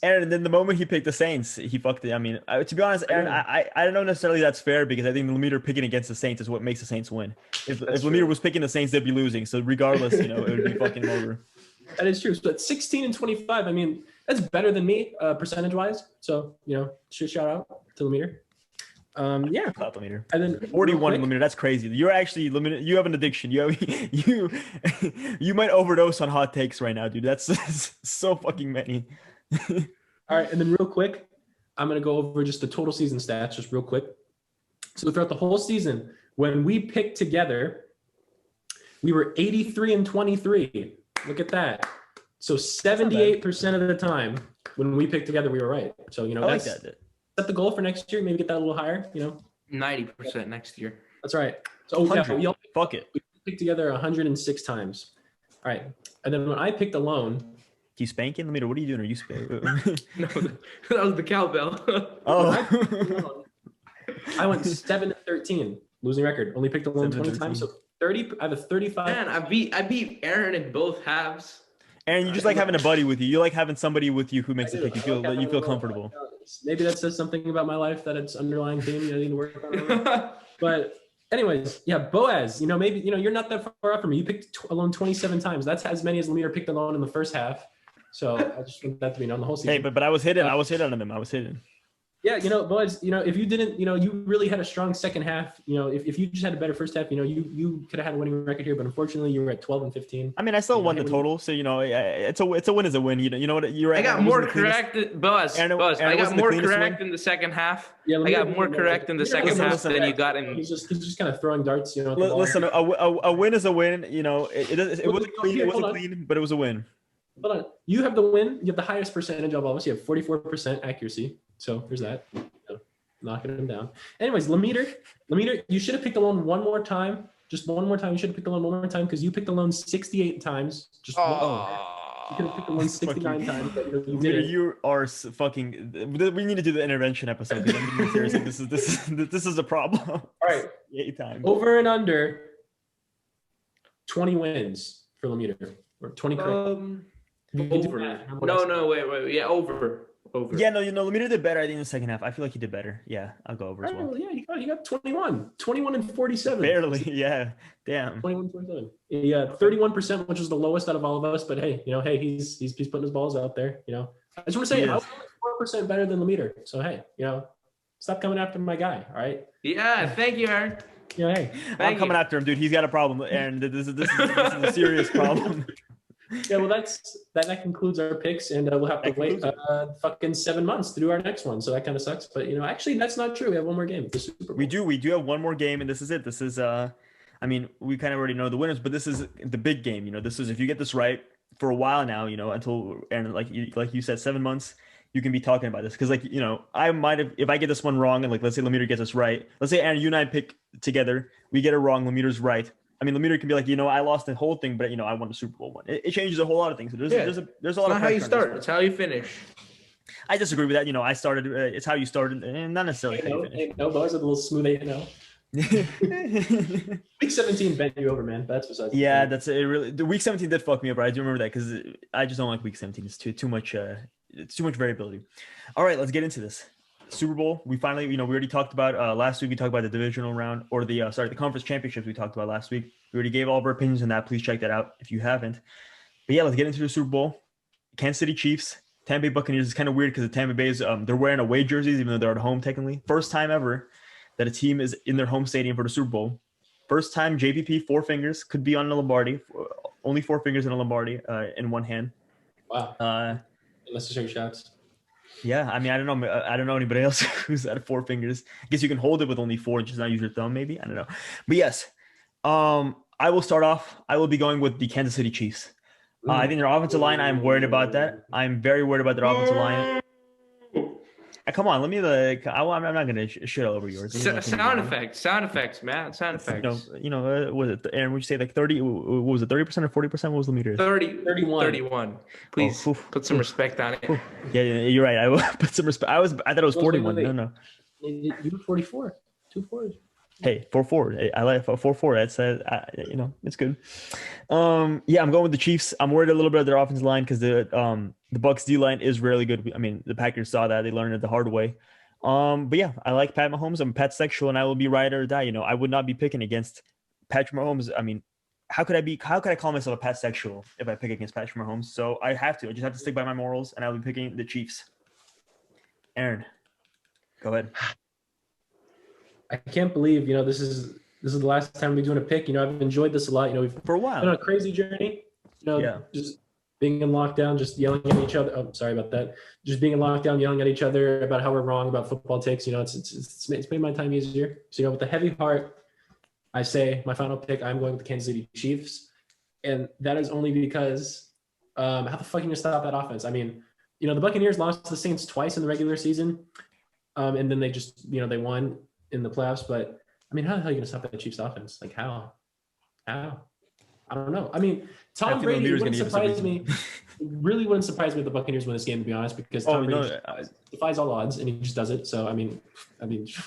And then the moment he picked the Saints, he fucked it. I mean, to be honest, Aaron, I don't know necessarily that's fair, because I think Lemeter picking against the Saints is what makes the Saints win. If Lemeter was picking the Saints, they'd be losing. So regardless, you know, it would be fucking over. That is true. But 16-25, I mean, that's better than me percentage wise. So, you know, shout out to Lemeter. Yeah. Clap Lemeter. And then 41 Lemeter. That's crazy. You're actually Lemeter. You have an addiction. You might overdose on hot takes right now, dude. That's so fucking many. All right, and then real quick, I'm gonna go over just the total season stats, just real quick. So throughout the whole season, when we picked together, we were 83-23. Look at that. So 78% of the time when we picked together, we were right. So you know, I like that. Set the goal for next year. Maybe get that a little higher. You know, 90% next year. That's right. So we all picked together 106 times. All right, and then when I picked alone. You spanking Lemeter? What are you doing? Are you spanking? No, that was the cowbell. Oh. I went 7-13, losing record. Only picked alone 20 times, so 30. I have a 35. Man, I beat Aaron in both halves. Aaron, you just like having a buddy with you. You like having somebody with you who makes the pick. You feel comfortable. Maybe that says something about my life, that it's underlying theme I need to work on. But anyways, yeah, Boaz. You know, maybe you're not that far up from me. You picked alone 27 times. That's as many as Lemeter picked alone in the first half. So I just want that to be known the whole season. Hey, but I was hidden. I was hidden on him. I was hidden. Yeah, Boaz, if you didn't, you really had a strong second half. If you just had a better first half, you could have had a winning record here, but unfortunately you were at 12-15. I mean, I still won the total, so it's a win is a win. You know what? You're right. I got more correct, Buzz. I got more correct in the second half. Yeah, I got more correct in the second half than you got in. He's just kind of throwing darts. Listen, a win is a win. It wasn't clean. It wasn't clean, but it was a win. Hold on. You have the win. You have the highest percentage of all of us. You have 44% accuracy. So there's that. Knocking him down. Anyways, Lemeter, you should have picked alone one more time. Just one more time. You should have picked alone one more time, because you picked alone 68 times. You could have picked the one 69 times, but you Lemeter, didn't. you are fucking. We need to do the intervention episode. Dude. I'm being serious. Like, this is a problem. All right. 8 times. Over and under 20 wins for Lemeter. Or 20 correct. Over. No, wait. Yeah, over. Yeah, no, Lemeter did better, I think, in the second half. I feel like he did better. Yeah, I'll go over as well. Yeah, he got 21. 21 and 47. Barely, yeah. Damn. 21 47. Yeah, 31%, which is the lowest out of all of us. But hey, he's putting his balls out there. I just want to say I was 4% better than Lemeter. So hey, stop coming after my guy. All right. Yeah, thank you, Aaron. Yeah, hey. I'm coming after him, dude. He's got a problem, and this is a serious problem. Yeah, well, that concludes our picks, and we'll have to wait fucking 7 months to do our next one. So that kind of sucks, but actually, that's not true. We have one more game. The Super Bowl. We do have one more game, and this is it. This is I mean, we kind of already know the winners, but this is the big game. This is if you get this right for a while now. Until and like you said, 7 months. You can be talking about this because I might have, if I get this one wrong, and let's say Lemeter gets us right. Let's say Aaron, you and I pick together, we get it wrong. Lemeter's right. I mean, Lemeter can be like, I lost the whole thing, but I won the Super Bowl one. It changes a whole lot of things. So there's a lot of. Not how you start. It's how you finish. I disagree with that. I started. It's how you started, and not necessarily how you finish. No, those are the little smooth 8-0. Week 17 bent you over, man. That's besides. Yeah, that's it. Really, the week 17 did fuck me up. Right? I do remember that because I just don't like week 17. It's too much. It's too much variability. All right, let's get into this. Super Bowl. We finally, we already talked about last week. We talked about the divisional round or the conference championships we talked about last week. We already gave all of our opinions on that. Please check that out if you haven't. But yeah, let's get into the Super Bowl. Kansas City Chiefs, Tampa Bay Buccaneers. Is kind of weird because the Tampa Bay is they're wearing away jerseys even though they're at home technically. First time ever that a team is in their home stadium for the Super Bowl. First time JPP 4 fingers could be on a Lombardi. Only 4 fingers in a Lombardi in one hand. Wow. Necessary shots. Yeah, I mean, I don't know anybody else who's at 4 fingers. I guess you can hold it with only 4 and just not use your thumb, maybe. I don't know. But yes, I will start off. I will be going with the Kansas City Chiefs. I think their offensive line, I'm worried about that. I'm very worried about their offensive line. Come on, let me I'm not gonna shit all over yours. Sound effects, Matt. Sound effects. Was it? Aaron, would you say 30? What was it? 30% or 40%? What was the meter? 31. Please put some respect on it. Yeah, you're right. I will put some respect. I thought it was 41. No. You were 44. 2 4s. Hey, 4-4. I like 4-4. That's it's good. Yeah, I'm going with the Chiefs. I'm worried a little bit of their offensive line because the Bucs D line is really good. I mean, the Packers saw that; they learned it the hard way. But yeah, I like Pat Mahomes. I'm Pat sexual, and I will be ride or die. I would not be picking against Patrick Mahomes. I mean, how could I call myself a Pat sexual if I pick against Patrick Mahomes? So I have to. I just have to stick by my morals, and I'll be picking the Chiefs. Aaron, go ahead. I can't believe this is the last time we're doing a pick. I've enjoyed this a lot. We've for a while been on a crazy journey. Just being in lockdown, just yelling at each other. Oh, sorry about that. Just being in lockdown, yelling at each other about how we're wrong about football takes. It's made my time easier. So with a heavy heart, I say my final pick. I'm going with the Kansas City Chiefs, and that is only because how the fuck can you stop that offense? I mean, the Buccaneers lost to the Saints twice in the regular season, and then they just they won in the playoffs. But I mean, how the hell are you gonna stop that Chiefs offense? Like how? I don't know. I mean, Tom Brady wouldn't surprise me. It really wouldn't surprise me if the Buccaneers win this game, to be honest, because Tom Brady defies all odds and he just does it. So I mean, this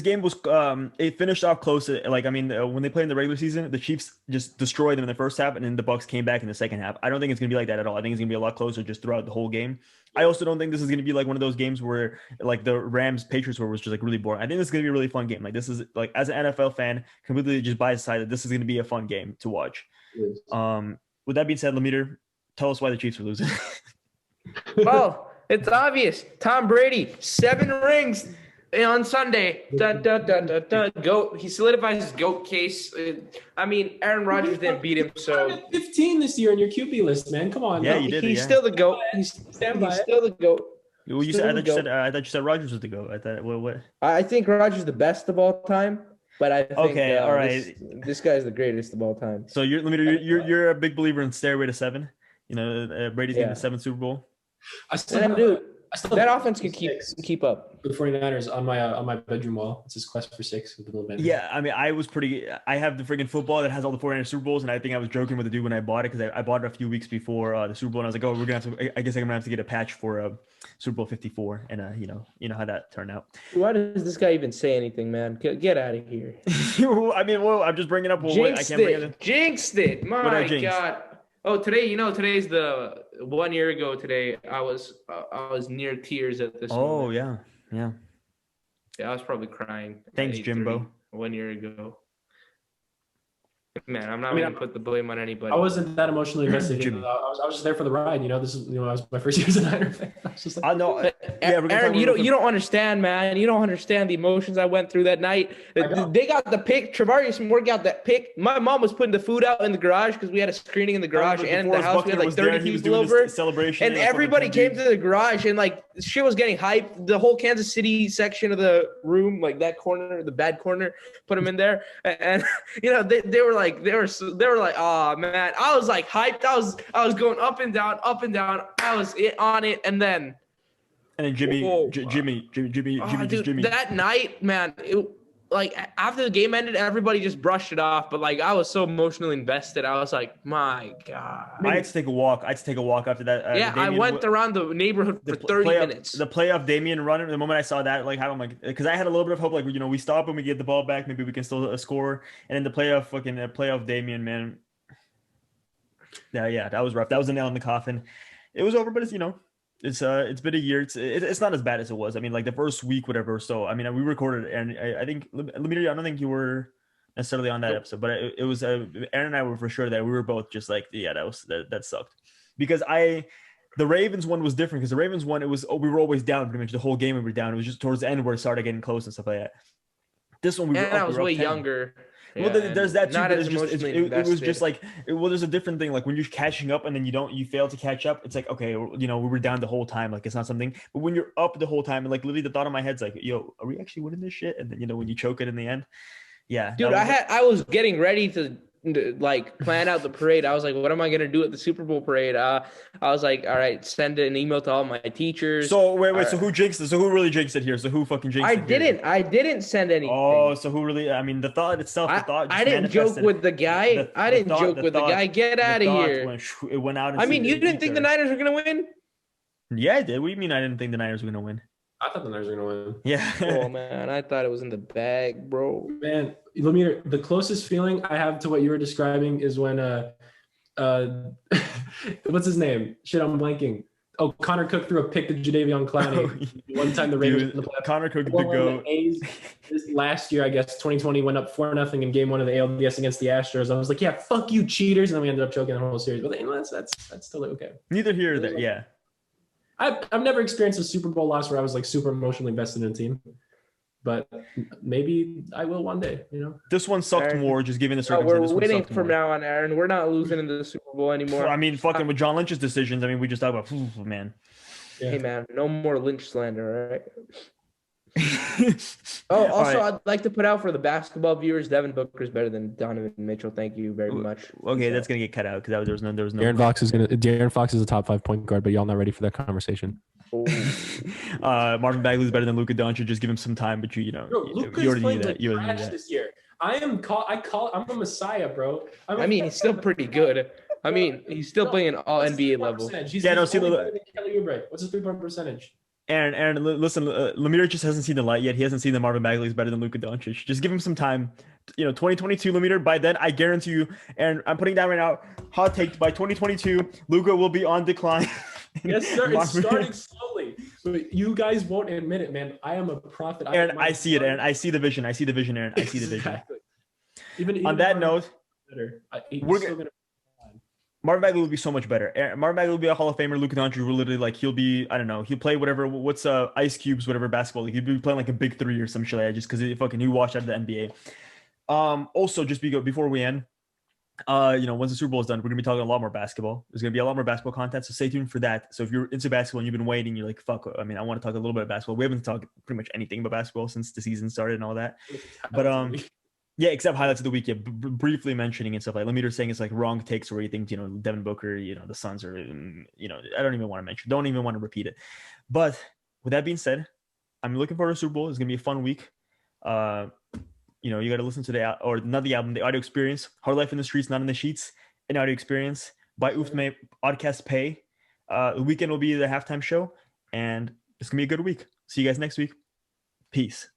game was it finished off close. When they played in the regular season, the Chiefs just destroyed them in the first half, and then the Bucs came back in the second half. I don't think it's gonna be like that at all. I think it's gonna be a lot closer just throughout the whole game. I also don't think this is gonna be like one of those games where like the Rams Patriots was just like really boring. I think this is gonna be a really fun game. Like this is like as an NFL fan, completely just by side that this is gonna be a fun game to watch. With that being said, Lemeter, tell us why the Chiefs are losing. Well, it's obvious. Tom Brady, 7 rings on Sunday. Goat. He solidifies his GOAT case. I mean, Aaron Rodgers didn't beat him, so 15 this year on your QB list, man. Come on. Yeah, you did. He's still the GOAT. He's still the GOAT. Well, I thought you said Rodgers was the GOAT. I thought what? I think Rodgers is the best of all time. But I think all right. This guy's the greatest of all time. So you're a big believer in Stairway to 7. Brady's getting the 7th Super Bowl. Dude, That offense can keep up. The 49ers on my bedroom wall. It's just quest for 6 with the little band. Yeah, I mean, I have the freaking football that has all the 49ers Super Bowls, and I think I was joking with the dude when I bought it because I bought it a few weeks before the Super Bowl, and I was like, oh, we're gonna have to. I guess I'm gonna have to get a patch for Super Bowl 54, and you know how that turned out. Why does this guy even say anything, man? Get out of here. I mean, well, I'm just bringing up. Well, I can't bring it. Jinxed it. My God. Oh, today's the 1 year ago today. I was near tears at this moment. Yeah. Yeah, I was probably crying. Thanks, Jimbo. 1 year ago. Man, I'm not going to put the blame on anybody. I wasn't that emotionally invested. I was just there for the ride. This is, I was my first year as a Niner fan. I was just like, I know. Aaron, you don't understand, man. You don't understand the emotions I went through that night. They got the pick. Travarius Moore got that pick. My mom was putting the food out in the garage because we had a screening in the garage and in the house. We had like 30 people over. Celebration. And everybody came to the garage and like shit was getting hyped. The whole Kansas City section of the room, like that corner, the bad corner, put them in there. And they were like, oh man, I was like hyped. I was going up and down. I was on it, and then Jimmy. That night, man, like after the game ended, everybody just brushed it off. But like I was so emotionally invested. I was like, my God. I had to take a walk. After that. I went around the neighborhood for 30 minutes. The playoff Damian run. The moment I saw that, like how I'm like, because I had a little bit of hope, like we stop and we get the ball back, maybe we can still score. And then the playoff Damian, man. Yeah, that was rough. That was a nail in the coffin. It was over, but it's it's been a year. It's not as bad as it was. I mean, like the first week, whatever. So I mean, we recorded, and I think Lemire, I don't think you were necessarily on that episode, but it was Aaron and I were for sure that we were both just like, yeah, that sucked, because the Ravens one was different, because the Ravens one we were always down pretty much the whole game. We were down. It was just towards the end where it started getting close and stuff like that. This one I was way younger. Well, there's that too. Not But as it was just like, there's a different thing. Like when you're catching up and then you fail to catch up. It's like, okay, we were down the whole time. Like it's not something. But when you're up the whole time, and like literally the thought in my head's like, yo, are we actually winning this shit? And then when you choke it in the end, yeah. Dude, I was getting ready to like plan out the parade. I was like, what am I gonna do at the Super Bowl parade? I was like, all right, send an email to all my teachers. So wait, so who jinxed it? So who really jinxed it here? So who fucking jinxed it? I didn't send anything. Oh, so who really? I mean, the thought itself. I didn't joke with the guy. I didn't joke with the guy. Get out of here. It went out. I mean, you didn't think the Niners were gonna win? Yeah, I did. What do you mean? I didn't think the Niners were gonna win? I thought the Niners were gonna win. Yeah. Oh man, I thought it was in the bag, bro. Man, Lemire, the closest feeling I have to what you were describing is when what's his name? Shit, I'm blanking. Oh, Connor Cook threw a pick to Jadeveon Clowney. One time the Ravens in the playoffs. Connor Cook the GOAT. This last year, I guess 2020 went up 4-0 in game 1 of the ALDS against the Astros. I was like, yeah, fuck you, cheaters, and then we ended up choking the whole series. But that's still okay. Neither here or there. Yeah. I've never experienced a Super Bowl loss where I was like super emotionally invested in a team, but maybe I will one day. This one sucked more, just given the circumstances. We're winning from now on, Aaron. We're not losing in the Super Bowl anymore. I mean, fucking with John Lynch's decisions. I mean, we just talk about, man. Yeah. Hey, man, no more Lynch slander, all right? Also, right. I'd like to put out for the basketball viewers, Devin Booker is better than Donovan Mitchell. Thank you very much. Okay, that's gonna get cut out because there was no. De'Aaron Fox is a top 5 point guard, but y'all not ready for that conversation. Marvin Bagley is better than Luka Doncic. Just give him some time, but you already knew that. You already knew that. This year, I'm a messiah, bro. He's still pretty good. He's still playing all NBA level. Kelly Oubre. What's his 3-point percentage? Aaron, listen, Lemire just hasn't seen the light yet. He hasn't seen that Marvin Bagley is better than Luka Doncic. Just give him some time. 2022 Lemire, by then, I guarantee you, Aaron, I'm putting down right now, hot take, by 2022, Luka will be on decline. Yes, sir. It's starting slowly. But you guys won't admit it, man. I am a prophet. Aaron, I see it, Aaron. I see the vision, Aaron. I see the vision. Exactly. Even on that note, we're still gonna. Marvin Bagley will be so much better. Marvin Bagley will be a Hall of Famer. Luka Doncic will literally he'll be, I don't know, he'll play what's Ice Cube's whatever basketball league. He'll be playing like a big 3 or some shit like that, just because he watched out of the NBA. Also, just before we end, once the Super Bowl is done, we're gonna be talking a lot more basketball. There's gonna be a lot more basketball content, so stay tuned for that. So if you're into basketball and you've been waiting, you're like, fuck, I want to talk a little bit of basketball. We haven't talked pretty much anything about basketball since the season started and all that. But Yeah, except highlights of the week. Yeah, briefly mentioning and stuff like Lemeter saying it's like wrong takes where he thinks, Devin Booker, the Suns are, I don't even want to mention, don't even want to repeat it. But with that being said, I'm looking forward to Super Bowl. It's gonna be a fun week. You got to listen to not the album, the audio experience. Hard Life in the Streets, Not in the Sheets, an audio experience by Ufme Podcast Pay. The weekend will be the halftime show, and it's gonna be a good week. See you guys next week. Peace.